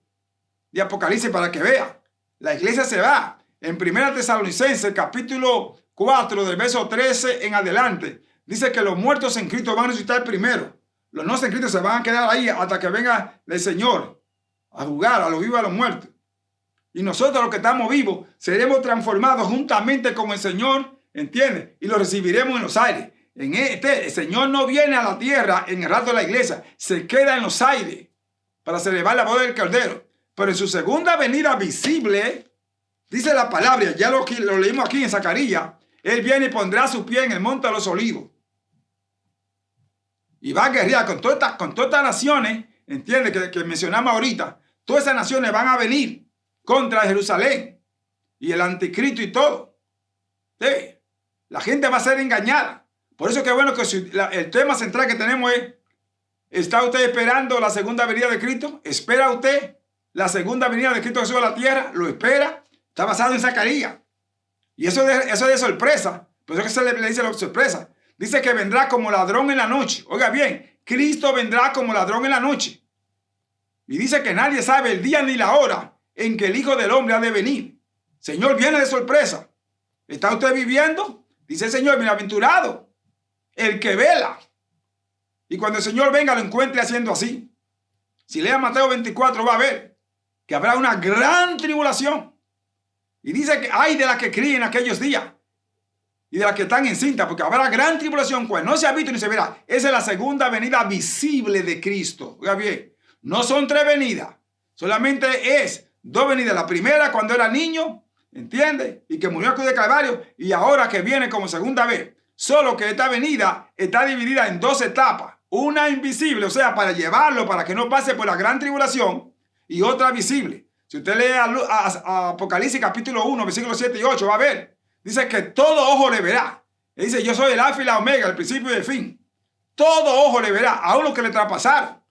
de Apocalipsis para que vea. La iglesia se va. En 1 Tesalonicenses, capítulo 4, del verso 13 en adelante, dice que los muertos en Cristo van a resucitar primero. Los no en Cristo se van a quedar ahí hasta que venga el Señor a juzgar a los vivos y a los muertos. Y nosotros los que estamos vivos seremos transformados juntamente con el Señor, ¿entiendes? Y lo recibiremos en los aires. El Señor no viene a la tierra en el rato de la iglesia, se queda en los aires para celebrar la boda del Cordero. Pero en su segunda venida visible, dice la palabra, ya lo leímos aquí en Zacarías, Él viene y pondrá su pie en el Monte de los Olivos. Y va a guerrear con todas estas naciones, ¿entiendes? Que mencionamos ahorita. Todas esas naciones van a venir contra Jerusalén y el anticristo y todo. ¿Sí? La gente va a ser engañada. Por eso que bueno que el tema central que tenemos es, ¿está usted esperando la segunda venida de Cristo? ¿Espera usted la segunda venida de Cristo Jesús a la tierra? ¿Lo espera? Está basado en Zacarías. Y eso es de sorpresa. Por eso que se le dice la sorpresa. Dice que vendrá como ladrón en la noche. Oiga bien, Cristo vendrá como ladrón en la noche. Y dice que nadie sabe el día ni la hora en que el Hijo del Hombre ha de venir. Señor, viene de sorpresa. ¿Está usted viviendo? Dice el Señor, bienaventurado el que vela. Y cuando el Señor venga lo encuentre haciendo así. Si lea Mateo 24 va a ver que habrá una gran tribulación. Y dice que hay de las que críen aquellos días y de las que están encintas, porque habrá gran tribulación, pues no se ha visto ni se verá. Esa es la segunda venida visible de Cristo. Oiga bien, no son tres venidas, solamente es dos venidas. La primera cuando era niño, ¿entiende? Y que murió en cruz de Calvario, y ahora que viene como segunda vez. Solo que esta venida está dividida en dos etapas. Una invisible, o sea, para llevarlo, para que no pase por la gran tribulación, y otra visible. Si usted lee a Apocalipsis capítulo 1, versículos 7 y 8, va a ver. Dice que todo ojo le verá. Y dice, yo soy el alfa y la omega, el principio y el fin. Todo ojo le verá, aún los que le traspasaron.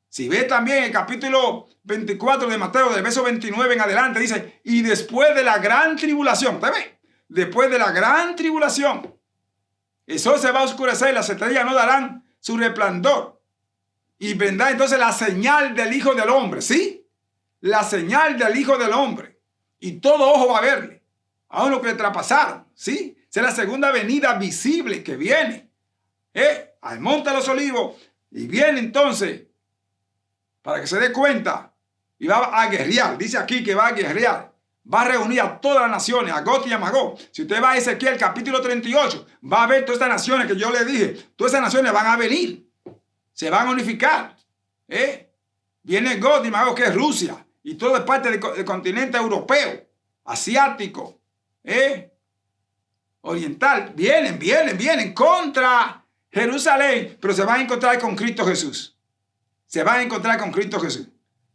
Si ve también el capítulo 24 de Mateo, del verso 29 en adelante, dice, y después de la gran tribulación, ¿usted ve? Después de la gran tribulación, el sol se va a oscurecer, las estrellas no darán su resplandor. Y vendrá entonces la señal del Hijo del Hombre, ¿sí? La señal del Hijo del Hombre. Y todo ojo va a verle, aún los que le traspasaron, ¿sí? Es la segunda venida visible que viene, al monte de los olivos, y viene entonces, para que se dé cuenta, y va a guerrear. Dice aquí que va a guerrear. Va a reunir a todas las naciones, a Gog y a Magog. Si usted va a Ezequiel capítulo 38, va a ver todas estas naciones que yo le dije. Todas esas naciones van a venir. Se van a unificar. Viene Gog y Magog, que es Rusia. Y todo es parte del continente europeo, asiático, oriental. Vienen contra Jerusalén. Pero se van a encontrar con Cristo Jesús. Se van a encontrar con Cristo Jesús.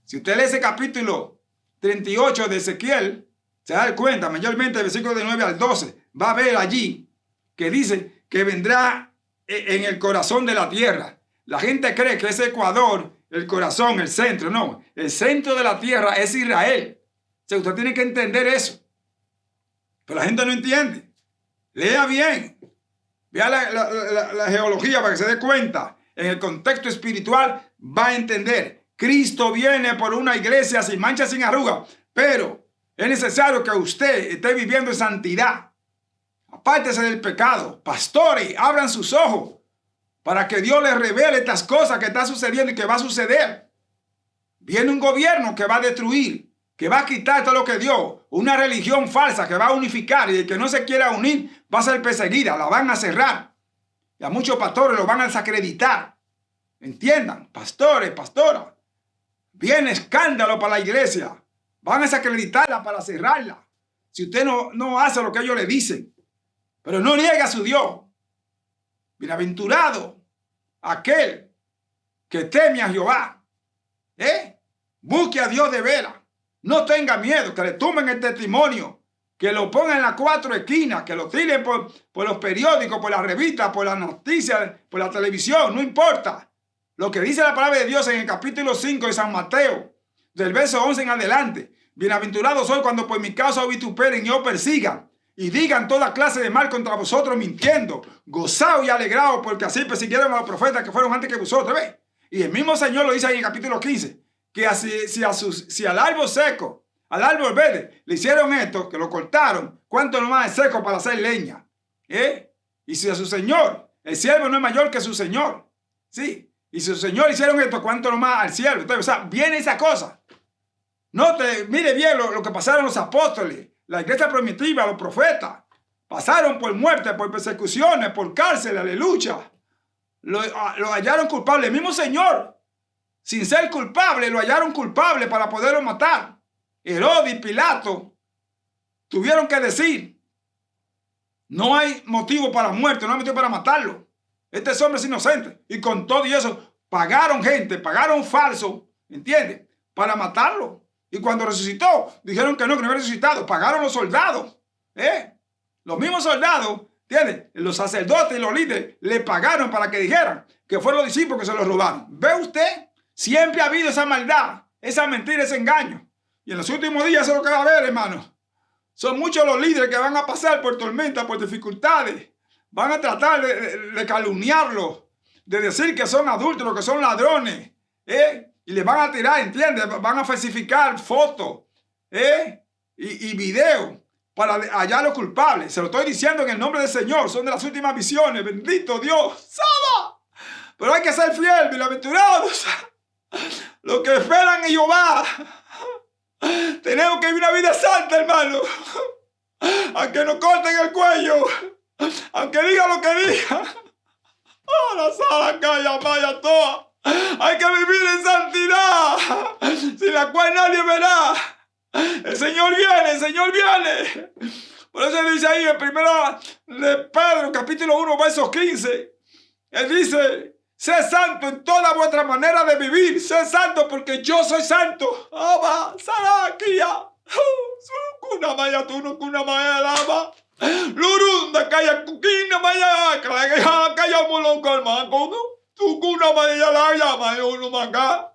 Si usted lee ese capítulo 38 de Ezequiel, se da cuenta, mayormente el versículo de 9 al 12, va a ver allí que dice que vendrá en el corazón de la tierra. La gente cree que es Ecuador, el corazón, el centro. No, el centro de la tierra es Israel. O sea, usted tiene que entender eso. Pero la gente no entiende. Lea bien. Vea la geología para que se dé cuenta. En el contexto espiritual va a entender. Cristo viene por una iglesia sin mancha, sin arruga. Pero es necesario que usted esté viviendo en santidad. Apártese del pecado. Pastores, abran sus ojos para que Dios les revele estas cosas que están sucediendo y que va a suceder. Viene un gobierno que va a destruir, que va a quitar todo lo que dio. Una religión falsa que va a unificar, y el que no se quiera unir va a ser perseguida, la van a cerrar. Y a muchos pastores los van a desacreditar. Entiendan, pastores, pastoras. Viene escándalo para la iglesia. Van a desacreditarla para cerrarla. Si usted no hace lo que ellos le dicen. Pero no niega a su Dios. Bienaventurado aquel que teme a Jehová. Busque a Dios de veras. No tenga miedo, que le tomen el testimonio. Que lo pongan en las 4 esquinas, que lo tiren por los periódicos, por las revistas, por las noticias, por la televisión, no importa. Lo que dice la palabra de Dios en el capítulo 5 de San Mateo, del verso 11 en adelante. Bienaventurado soy cuando por mi causa os vituperen y os persigan, y digan toda clase de mal contra vosotros mintiendo. Gozaos y alegraos, porque así persiguieron a los profetas que fueron antes que vosotros. ¿Ve? Y el mismo Señor lo dice ahí en el capítulo 15, que si al árbol seco, al árbol verde, le hicieron esto, que lo cortaron, ¿cuánto nomás es seco para hacer leña? Y si a su Señor, el siervo no es mayor que su Señor. Sí. Y si su Señor hicieron esto, ¿cuánto nomás al siervo? Entonces, o sea, viene esa cosa. Mire bien lo que pasaron los apóstoles, la iglesia primitiva, los profetas. Pasaron por muerte, por persecuciones, por cárcel, aleluya. Lo hallaron culpable. El mismo Señor, sin ser culpable, lo hallaron culpable para poderlo matar. Herodes y Pilato tuvieron que decir, no hay motivo para muerte, no hay motivo para matarlo. Este hombre es inocente. Y con todo y eso, pagaron gente, pagaron falso, ¿entiendes? Para matarlo. Y cuando resucitó, dijeron que no había resucitado. Pagaron los soldados. Los mismos soldados, ¿entiendes? Los sacerdotes y los líderes le pagaron para que dijeran que fueron los discípulos que se los robaron. ¿Ve usted? Siempre ha habido esa maldad, esa mentira, ese engaño. Y en los últimos días eso es lo que va a haber, hermano. Son muchos los líderes que van a pasar por tormentas, por dificultades. Van a tratar de calumniarlos, de decir que son adúlteros, que son ladrones, y les van a tirar, ¿entiendes? Van a falsificar fotos, y videos para hallar a los culpables. Se lo estoy diciendo en el nombre del Señor. Son de las últimas visiones. Bendito Dios. ¡Salva! Pero hay que ser fiel, bienaventurados. Los que esperan en Jehová. Tenemos que vivir una vida santa, hermano. Aunque nos corten el cuello. Aunque diga lo que diga. La sala calla, vaya toda. Hay que vivir en santidad, sin la cual nadie verá. El Señor viene, el Señor viene. Por eso dice ahí en 1 de Pedro, capítulo 1, verso 15. Él dice, Sé santo en toda vuestra manera de vivir. Sé santo porque yo soy santo. Abba, Sarakia. Kuna maya tuno kuna maya lava. Lurunda kaya kukina maya kaya molon kalma kono. Tu kuna maya la llama uno manga.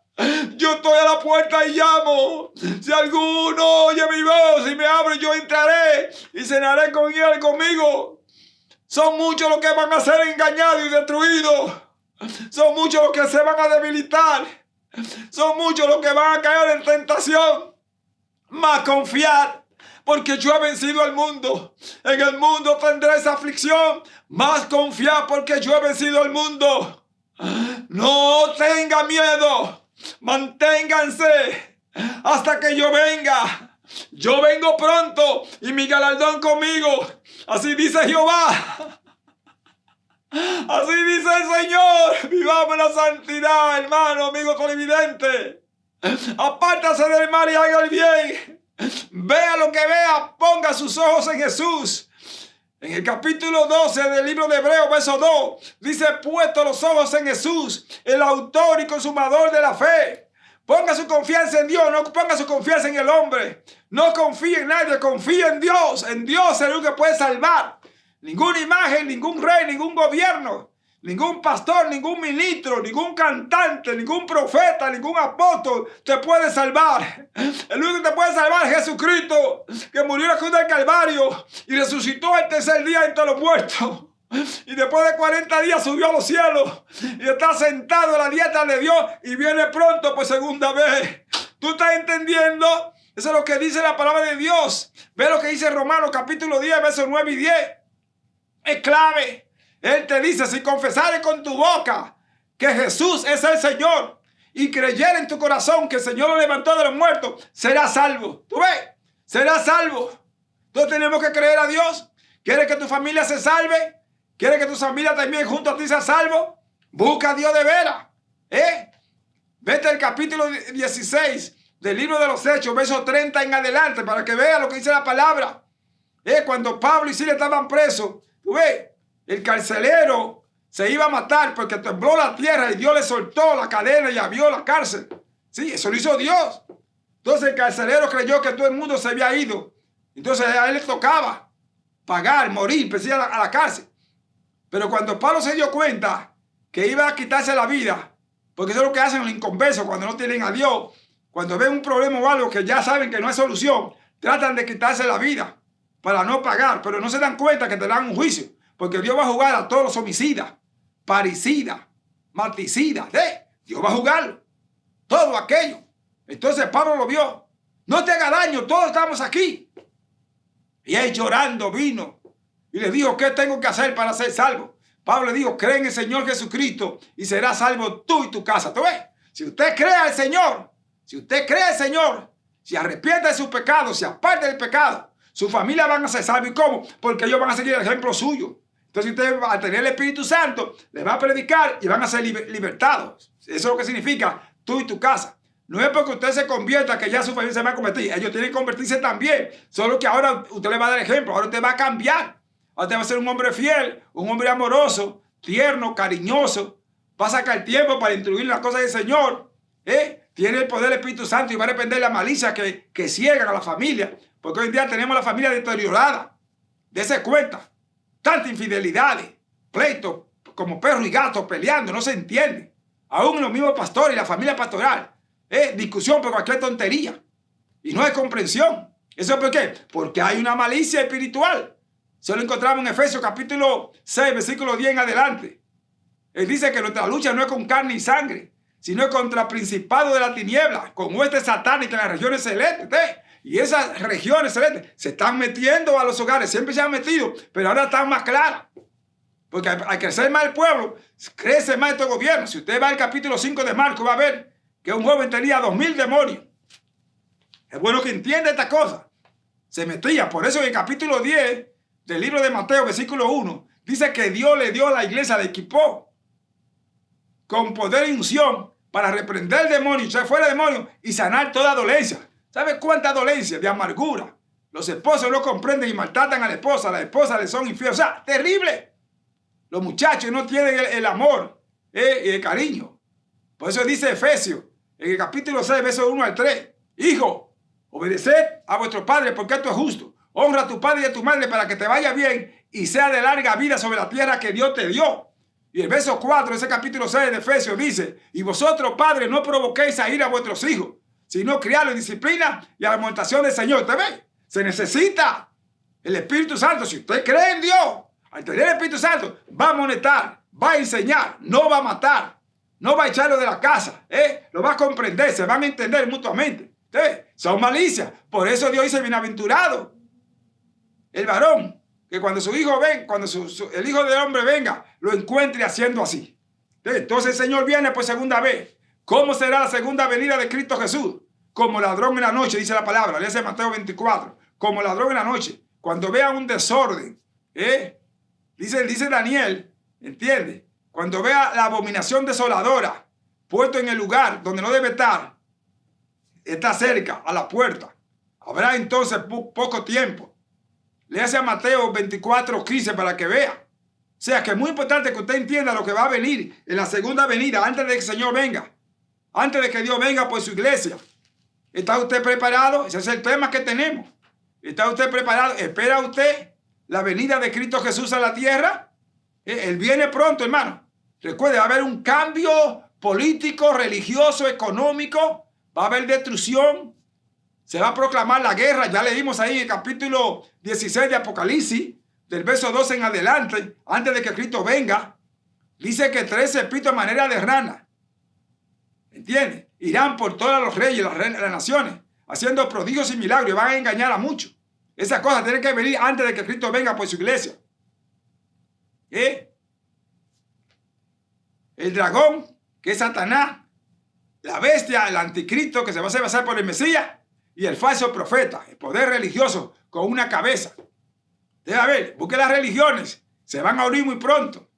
Yo estoy a la puerta y llamo. Si alguno oye mi voz y me abre, yo entraré y cenaré con él y conmigo. Son muchos los que van a ser engañados y destruidos. Son muchos los que se van a debilitar. Son muchos los que van a caer en tentación. Más confiar, porque yo he vencido al mundo. En el mundo tendré esa aflicción. Más confiar, porque yo he vencido al mundo. No tenga miedo. Manténganse hasta que yo venga. Yo vengo pronto y mi galardón conmigo. Así dice Jehová. Así dice el Señor. Vivamos en la santidad, hermano, amigo televidente. Apártase del mal y haga el bien. Vea lo que vea, ponga sus ojos en Jesús. En el capítulo 12 del libro de Hebreos, verso 2, dice: puesto los ojos en Jesús, el autor y consumador de la fe. Ponga su confianza en Dios, no ponga su confianza en el hombre. No confíe en nadie, confíe en Dios. En Dios es el único que puede salvar. Ninguna imagen, ningún rey, ningún gobierno, ningún pastor, ningún ministro, ningún cantante, ningún profeta, ningún apóstol te puede salvar. El único que te puede salvar es Jesucristo, que murió en la cruz del Calvario y resucitó el tercer día entre los muertos. Y después de 40 días subió a los cielos y está sentado a la diestra de Dios y viene pronto por segunda vez. ¿Tú estás entendiendo? Eso es lo que dice la palabra de Dios. Ve lo que dice Romanos capítulo 10, versos 9 y 10. Es clave. Él te dice: si confesares con tu boca que Jesús es el Señor y creyer en tu corazón que el Señor lo levantó de los muertos, serás salvo. ¿Tú ves? Serás salvo. Entonces tenemos que creer a Dios. ¿Quieres que tu familia se salve? ¿Quieres que tu familia también junto a ti sea salvo? Busca a Dios de veras. Vete al capítulo 16 del libro de los Hechos, verso 30 en adelante, para que veas lo que dice la palabra. Cuando Pablo y Silas estaban presos, tú ves, el carcelero se iba a matar porque tembló la tierra y Dios le soltó la cadena y abrió la cárcel. Sí, eso lo hizo Dios. Entonces el carcelero creyó que todo el mundo se había ido. Entonces a él le tocaba pagar, morir, pensar a la cárcel. Pero cuando Pablo se dio cuenta que iba a quitarse la vida, porque eso es lo que hacen los inconversos cuando no tienen a Dios, cuando ven un problema o algo que ya saben que no hay solución, tratan de quitarse la vida para no pagar, pero no se dan cuenta que te dan un juicio, porque Dios va a jugar a todos los homicidas, parricidas, maticidas. Dios va a jugar todo aquello. Entonces Pablo lo vio. No te haga daño, todos estamos aquí. Y él llorando vino y le dijo: ¿qué tengo que hacer para ser salvo? Pablo le dijo: cree en el Señor Jesucristo y serás salvo tú y tu casa. ¿Tú ves? Si usted cree al Señor, si arrepiente de sus pecados, si aparte del pecado, su familia van a ser salvos. ¿Y cómo? Porque ellos van a seguir el ejemplo suyo. Entonces usted va a tener el Espíritu Santo, le va a predicar y van a ser libertados. Eso es lo que significa tú y tu casa. No es porque usted se convierta que ya su familia se va a convertir. Ellos tienen que convertirse también. Solo que ahora usted le va a dar ejemplo. Ahora usted va a cambiar. Ahora usted va a ser un hombre fiel, un hombre amoroso, tierno, cariñoso. Va a sacar tiempo para instruir las cosas del Señor. Tiene el poder del Espíritu Santo y va a reprender la malicia que ciegan a la familia. Porque hoy en día tenemos la familia deteriorada. Dese cuenta. Tantas infidelidades, pleitos, como perro y gato peleando, no se entiende. Aún los mismos pastores y la familia pastoral. Discusión por cualquier tontería. Y no hay comprensión. ¿Eso por qué? Porque hay una malicia espiritual. Eso lo encontramos en Efesios capítulo 6, versículo 10 en adelante. Él dice que nuestra lucha no es con carne y sangre, sino es contra el principado de la tiniebla, con huestes satánicas en las regiones celestes. Y esas regiones celestes se están metiendo a los hogares. Siempre se han metido, pero ahora están más claras. Porque al crecer más el pueblo, crece más este gobierno. Si usted va al capítulo 5 de Marcos, va a ver que un joven tenía 2000 demonios. Es bueno que entienda esta cosa. Se metía. Por eso en el capítulo 10 del libro de Mateo, versículo 1, dice que Dios le dio a la iglesia, le equipó con poder y unción para reprender el demonio, echar fuera el demonio y sanar toda dolencia. ¿Sabe cuánta dolencia? De amargura. Los esposos no comprenden y maltratan a la esposa. Las esposas le son infieles. O sea, terrible. Los muchachos no tienen el amor y de cariño. Por eso dice Efesios, en el capítulo 6, versos 1 al 3. Hijo, obedeced a vuestro padre porque esto es justo. Honra a tu padre y a tu madre para que te vaya bien y sea de larga vida sobre la tierra que Dios te dio. Y el verso 4 de ese capítulo 6 de Efesios dice, y vosotros, padres, no provoquéis a ir a vuestros hijos, sino criarlos en disciplina y a la amonestación del Señor. ¿Te ve? Se necesita el Espíritu Santo. Si usted cree en Dios, al tener el Espíritu Santo, va a amonestar, va a enseñar, no va a matar, no va a echarlo de la casa, lo va a comprender, se van a entender mutuamente. ¿Te ve? Son malicias. Por eso Dios dice, bienaventurado el varón, que cuando su hijo venga, cuando el Hijo del Hombre venga, lo encuentre haciendo así. Entonces el Señor viene por segunda vez. ¿Cómo será la segunda venida de Cristo Jesús? Como ladrón en la noche, dice la palabra. Léese Mateo 24. Como ladrón en la noche. Cuando vea un desorden, dice Daniel, ¿entiende? Cuando vea la abominación desoladora puesto en el lugar donde no debe estar, está cerca, a la puerta. Habrá entonces poco tiempo. Léase a Mateo 24:15 para que vea. O sea que es muy importante que usted entienda lo que va a venir en la segunda venida, antes de que el Señor venga. Antes de que Dios venga por su iglesia. ¿Está usted preparado? Ese es el tema que tenemos. ¿Está usted preparado? ¿Espera usted la venida de Cristo Jesús a la tierra? Él viene pronto, hermano. Recuerde, va a haber un cambio político, religioso, económico. Va a haber destrucción. Se va a proclamar la guerra. Ya leímos ahí en el capítulo 16 de Apocalipsis, del verso 12 en adelante, antes de que Cristo venga. Dice que 13 espíritus de manera de rana, ¿entiende? Irán por todos los reyes y las naciones, haciendo prodigios y milagros, y van a engañar a muchos. Esas cosas tienen que venir antes de que Cristo venga por su iglesia. El dragón, que es Satanás, la bestia, el anticristo, que se va a hacer pasar por el Mesías, y el falso profeta, el poder religioso con una cabeza. Debe ver, busque las religiones, se van a abrir muy pronto.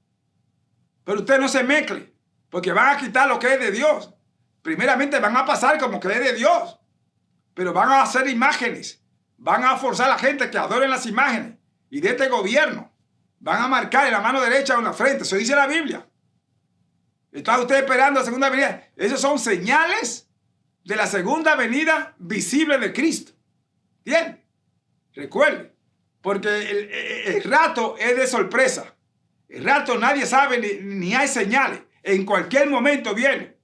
Pero usted no se mezcle, porque van a quitar lo que es de Dios. Primeramente van a pasar como que es de Dios, pero van a hacer imágenes, van a forzar a la gente que adoren las imágenes. Y de este gobierno van a marcar en la mano derecha o en la frente, eso dice la Biblia. ¿Está usted esperando la segunda venida? Esos son señales de la segunda venida visible de Cristo. ¿Entiende? Recuerde, porque el rato es de sorpresa. El rato nadie sabe ni hay señales. En cualquier momento viene.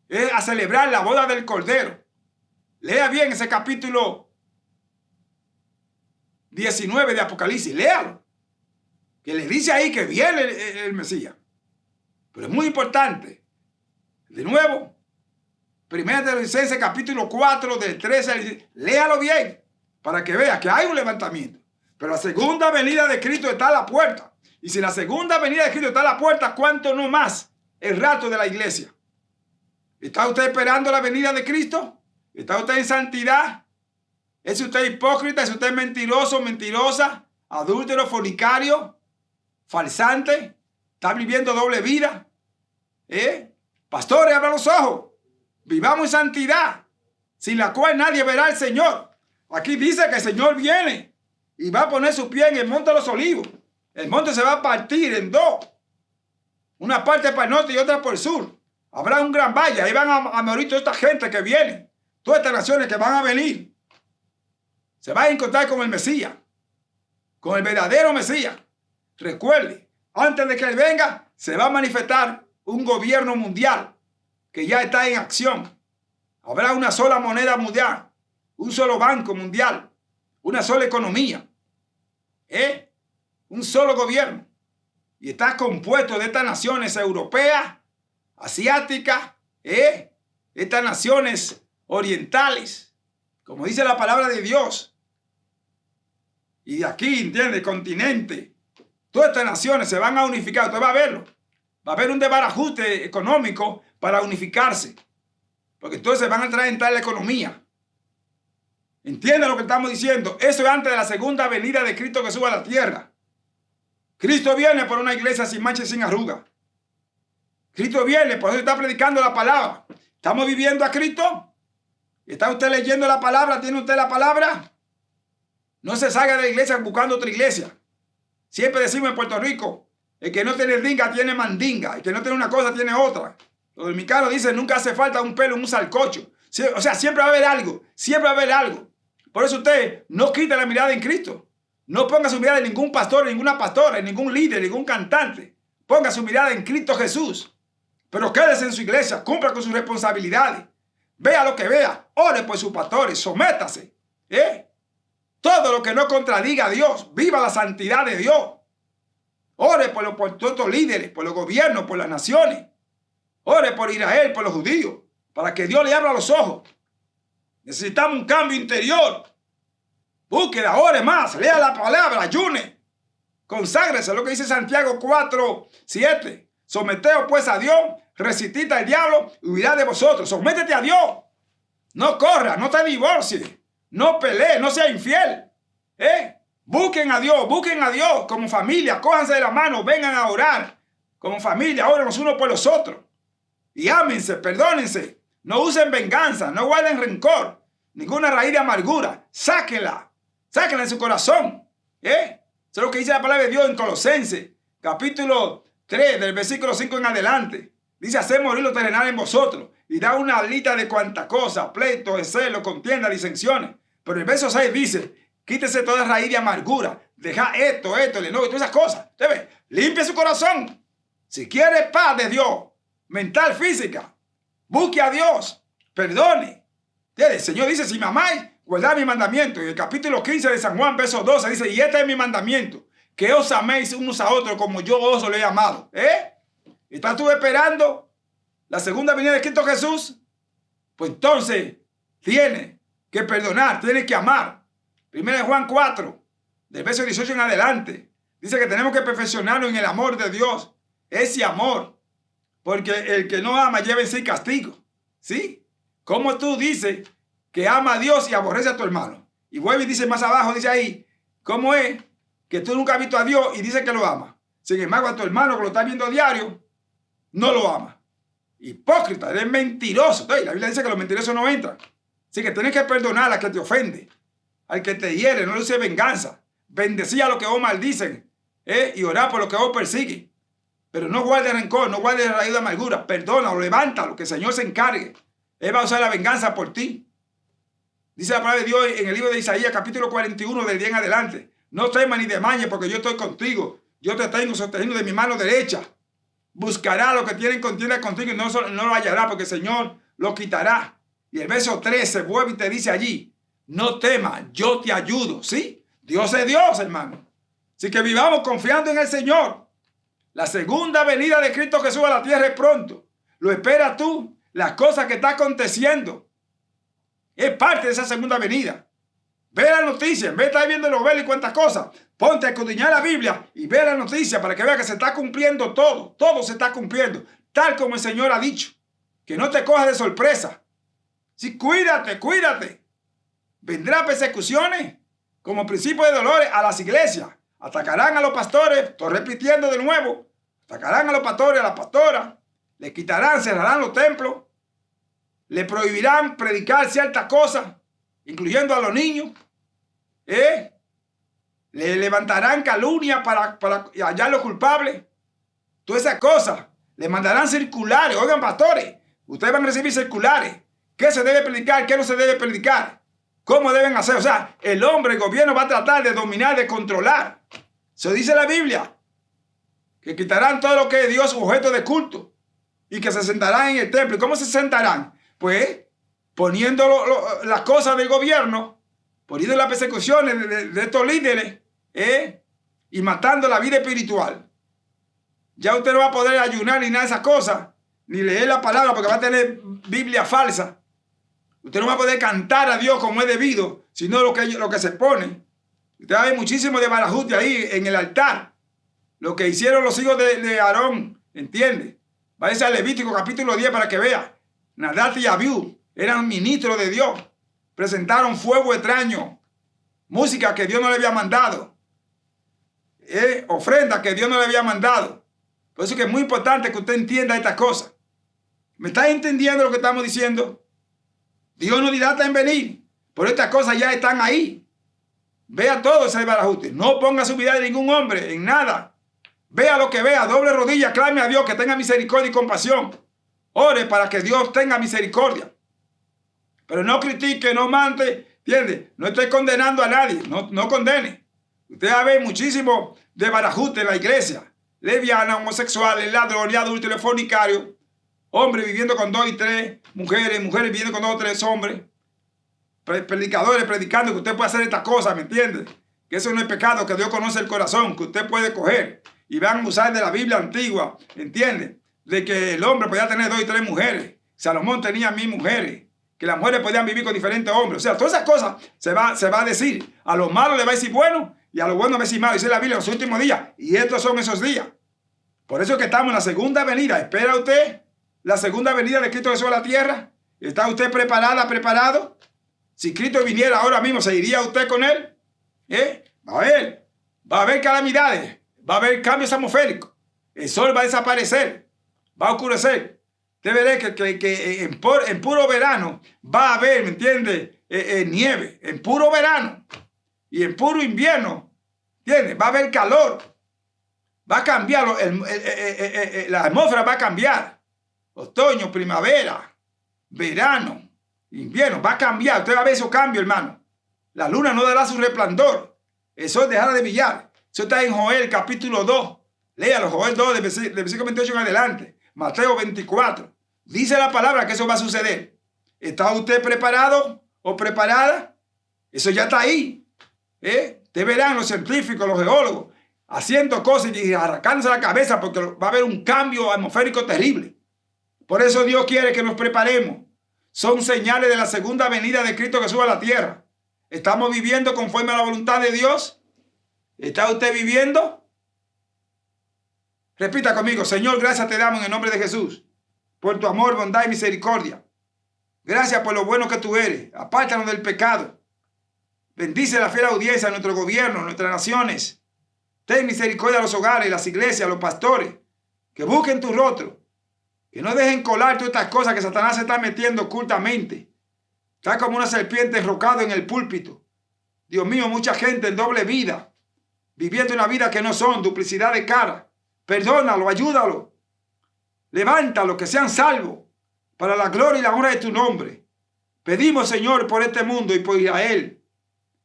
Es a celebrar la boda del Cordero. Lea bien ese capítulo 19 de Apocalipsis. Léalo. Que le dice ahí que viene el Mesías. Pero es muy importante. De nuevo, 1 Tesalonicenses capítulo 4 del 13. Léalo bien para que vea que hay un levantamiento. Pero la segunda venida de Cristo está a la puerta. Y si la segunda venida de Cristo está a la puerta, ¿cuánto no más el rato de la iglesia? ¿Está usted esperando la venida de Cristo? ¿Está usted en santidad? ¿Es usted hipócrita? ¿Es usted mentiroso, mentirosa? ¿Adúltero, fornicario? ¿Falsante? ¿Está viviendo doble vida? Pastores, abran los ojos. Vivamos en santidad, sin la cual nadie verá al Señor. Aquí dice que el Señor viene y va a poner su pie en el monte de los olivos. El monte se va a partir en dos. Una parte para el norte y otra por el sur. Habrá un gran valle. Ahí van a morir toda esta gente que viene. Todas estas naciones que van a venir. Se van a encontrar con el Mesías. Con el verdadero Mesías. Recuerde, antes de que Él venga, se va a manifestar un gobierno mundial que ya está en acción. Habrá una sola moneda mundial. Un solo banco mundial. Una sola economía. Un solo gobierno. Y está compuesto de estas naciones europeas, asiáticas, estas naciones orientales, como dice la palabra de Dios. Y de aquí, ¿entiende? Continente. Todas estas naciones se van a unificar. Usted va a verlo. Va a haber un desbarajuste económico para unificarse. Porque entonces van a entrar en la economía. ¿Entiende lo que estamos diciendo? Eso es antes de la segunda venida de Cristo Jesús a la tierra. Cristo viene por una iglesia sin mancha y sin arruga. Cristo viene, por eso está predicando la palabra. ¿Estamos viviendo a Cristo? ¿Está usted leyendo la palabra? ¿Tiene usted la palabra? No se salga de la iglesia buscando otra iglesia. Siempre decimos en Puerto Rico, El que no tiene dinga tiene mandinga. El que no tiene una cosa tiene otra. Los dominicanos dicen, nunca hace falta un pelo en un salcocho. O sea, siempre va a haber algo. Siempre va a haber algo. Por eso usted no quita la mirada en Cristo. No ponga su mirada en ningún pastor, en ninguna pastora, en ningún líder, en ningún cantante. Ponga su mirada en Cristo Jesús. Pero quédese en su iglesia, cumpla con sus responsabilidades. Vea lo que vea, ore por sus pastores, sométase. Todo lo que no contradiga a Dios, viva la santidad de Dios. Ore por todos los líderes, por los gobiernos, por las naciones. Ore por Israel, por los judíos, para que Dios le abra los ojos. Necesitamos un cambio interior. Búsqueda, ore más, lea la palabra, ayune. Conságrese, lo que dice Santiago 4:7. Someteos pues a Dios, resistid al diablo y huirá de vosotros. Sométete a Dios. No corra, no te divorcies, no pelee, no sea infiel. Busquen a Dios como familia. Cójanse de la mano, vengan a orar como familia. Oren los unos por los otros. Y ámense, perdónense. No usen venganza, no guarden rencor. Ninguna raíz de amargura. Sáquenla en su corazón. Eso es lo que dice la palabra de Dios en Colosenses, capítulo 3, del versículo 5 en adelante. Dice, haced morir lo terrenal en vosotros. Y da una lista de cuantas cosas, pleitos, celos, contiendas, disensiones. Pero el verso 6 dice, quítese toda raíz de amargura. Deja esto, el enojo y todas esas cosas. ¿Usted ve? Limpie su corazón. Si quiere paz de Dios, mental, física, busque a Dios. Perdone. El Señor dice, si me amáis, guardad mi mandamiento. Y el capítulo 15 de San Juan, verso 12, dice, y este es mi mandamiento, que os améis unos a otros como yo os lo he amado. ¿Estás tú esperando la segunda venida de Cristo Jesús? Pues entonces, tienes que perdonar, tienes que amar. 1 Juan 4, del verso 18 en adelante, dice que tenemos que perfeccionarnos en el amor de Dios. Ese amor. Porque el que no ama lleva en sí castigo. ¿Sí? ¿Cómo tú dices que ama a Dios y aborrece a tu hermano? Y vuelve y dice más abajo, dice ahí, ¿cómo es que tú nunca has visto a Dios y dices que lo ama? Sin embargo, a tu hermano que lo está viendo a diario, no lo ama. Hipócrita, eres mentiroso. La Biblia dice que los mentirosos no entran. Así que tienes que perdonar al que te ofende, al que te hiere, no le use venganza. Bendecir a los que vos maldicen, y orar por los que vos persiguen. Pero no guardes rencor, no guardes raíz de amargura. Perdona o levántalo, que el Señor se encargue. Él va a usar la venganza por ti. Dice la palabra de Dios en el libro de Isaías, capítulo 41, del 10 en adelante. No temas ni desmayes, porque yo estoy contigo. Yo te tengo sostenido de mi mano derecha. Buscará lo que tienen contienda contigo y no lo hallará, porque el Señor lo quitará. Y el verso 13 vuelve y te dice allí, no temas, yo te ayudo. ¿Sí? Dios es Dios, hermano. Así que vivamos confiando en el Señor. La segunda venida de Cristo Jesús a la tierra es pronto. ¿Lo esperas tú? Las cosas que están aconteciendo es parte de esa segunda venida. Ve las noticias, ve, estás viendo novelas y cuántas cosas. Ponte a escudriñar la Biblia y ve la noticia para que veas que se está cumpliendo todo. Todo se está cumpliendo, tal como el Señor ha dicho. Que no te cojas de sorpresa. Sí, cuídate, cuídate. Vendrán persecuciones como principio de dolores a las iglesias. Atacarán a los pastores, estoy repitiendo de nuevo. Atacarán a los pastores, a las pastoras. Le quitarán, cerrarán los templos. Le prohibirán predicar ciertas cosas, incluyendo a los niños. Le levantarán calumnia para hallar los culpables. Todas esas cosas. Le mandarán circulares. Oigan, pastores, ustedes van a recibir circulares. ¿Qué se debe predicar? ¿Qué no se debe predicar? ¿Cómo deben hacer? O sea, el hombre, el gobierno va a tratar de dominar, de controlar. Se dice la Biblia que quitarán todo lo que es Dios objeto de culto y que se sentarán en el templo. ¿Y cómo se sentarán? Pues poniendo las cosas del gobierno, poniendo las persecuciones de estos líderes, y matando la vida espiritual. Ya usted no va a poder ayunar ni nada de esas cosas, ni leer la palabra porque va a tener Biblia falsa. Usted no va a poder cantar a Dios como es debido, sino lo que se pone. Usted va a ver muchísimo de barajuste ahí en el altar. Lo que hicieron los hijos de Aarón, ¿entiende? Váyase al Levítico capítulo 10 para que vea. Nadab y Abiú eran ministros de Dios. Presentaron fuego extraño. Música que Dios no le había mandado. Ofrenda que Dios no le había mandado. Por eso es que es muy importante que usted entienda estas cosas. ¿Me está entendiendo lo que estamos diciendo? Dios no dilata en venir. Pero estas cosas ya están ahí. Vea todo ese barajuste. No ponga su vida de ningún hombre en nada. Vea lo que vea, doble rodilla, clame a Dios que tenga misericordia y compasión. Ore para que Dios tenga misericordia. Pero no critique, no mande, ¿entiende? No estoy condenando a nadie, no condene. Usted va a ver muchísimo de barajute en la iglesia. Lesbianas, homosexuales, ladrones, adúlteros, fornicarios. Hombres viviendo con 2 y 3 mujeres, mujeres viviendo con 2 o 3 hombres. Predicadores predicando que usted puede hacer estas cosas, ¿me entiende? Que eso no es pecado, que Dios conoce el corazón, que usted puede coger. Y van a usar de la Biblia antigua, ¿entiende? De que el hombre podía tener 2 y 3 mujeres. Salomón tenía 1000 mujeres. Que las mujeres podían vivir con diferentes hombres. O sea, todas esas cosas se va a decir. A los malos le va a decir bueno y a los buenos le va a decir malo. Dice la Biblia en los últimos días. Y estos son esos días. Por eso es que estamos en la segunda venida. ¿Espera usted la segunda venida de Cristo Jesús a la tierra? ¿Está usted preparada, preparado? Si Cristo viniera ahora mismo, ¿se iría usted con él? Va a haber calamidades. Va a haber cambios atmosféricos. El sol va a desaparecer. Va a oscurecer. Usted verá que en puro verano va a haber, ¿me entiende? Nieve. En puro verano. Y en puro invierno, ¿entiende? Va a haber calor. Va a cambiar. La atmósfera va a cambiar. Otoño, primavera, verano, invierno. Va a cambiar. Usted va a ver esos cambios, hermano. La luna no dará su resplandor. El sol dejará de brillar. Eso está en Joel capítulo 2. Léalo, Joel 2, del versículo 28 en adelante. Mateo 24. Dice la palabra que eso va a suceder. ¿Está usted preparado o preparada? Eso ya está ahí. Ustedes verán los científicos, los geólogos, haciendo cosas y arrancándose la cabeza porque va a haber un cambio atmosférico terrible. Por eso Dios quiere que nos preparemos. Son señales de la segunda venida de Cristo Jesús a la tierra. ¿Estamos viviendo conforme a la voluntad de Dios? ¿Está usted viviendo? Repita conmigo: Señor, gracias te damos en el nombre de Jesús por tu amor, bondad y misericordia. Gracias por lo bueno que tú eres. Apártanos del pecado. Bendice la fiel audiencia de nuestro gobierno, nuestras naciones. Ten misericordia a los hogares, las iglesias, a los pastores. Que busquen tu rostro. Que no dejen colar todas estas cosas que Satanás se está metiendo ocultamente. Está como una serpiente enrocada en el púlpito. Dios mío, mucha gente en doble vida. Viviendo una vida que no son, duplicidad de cara. Perdónalo, ayúdalo. Levántalo, que sean salvos. Para la gloria y la honra de tu nombre. Pedimos, Señor, por este mundo y por Israel.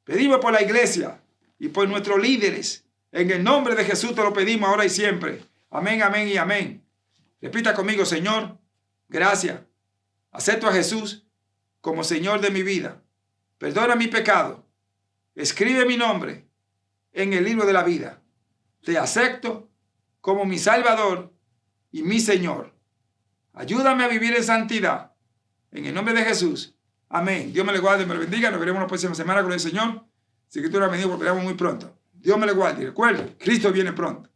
Pedimos por la iglesia y por nuestros líderes. En el nombre de Jesús te lo pedimos ahora y siempre. Amén, amén y amén. Repita conmigo: Señor, gracias. Acepto a Jesús como Señor de mi vida. Perdona mi pecado. Escribe mi nombre en el libro de la vida. Te acepto como mi Salvador y mi Señor. Ayúdame a vivir en santidad. En el nombre de Jesús. Amén. Dios me le guarde y me lo bendiga. Nos veremos la próxima semana con el Señor. Si Cristo me dijo, volveremos muy pronto. Dios me le guarde. Y recuerde, Cristo viene pronto.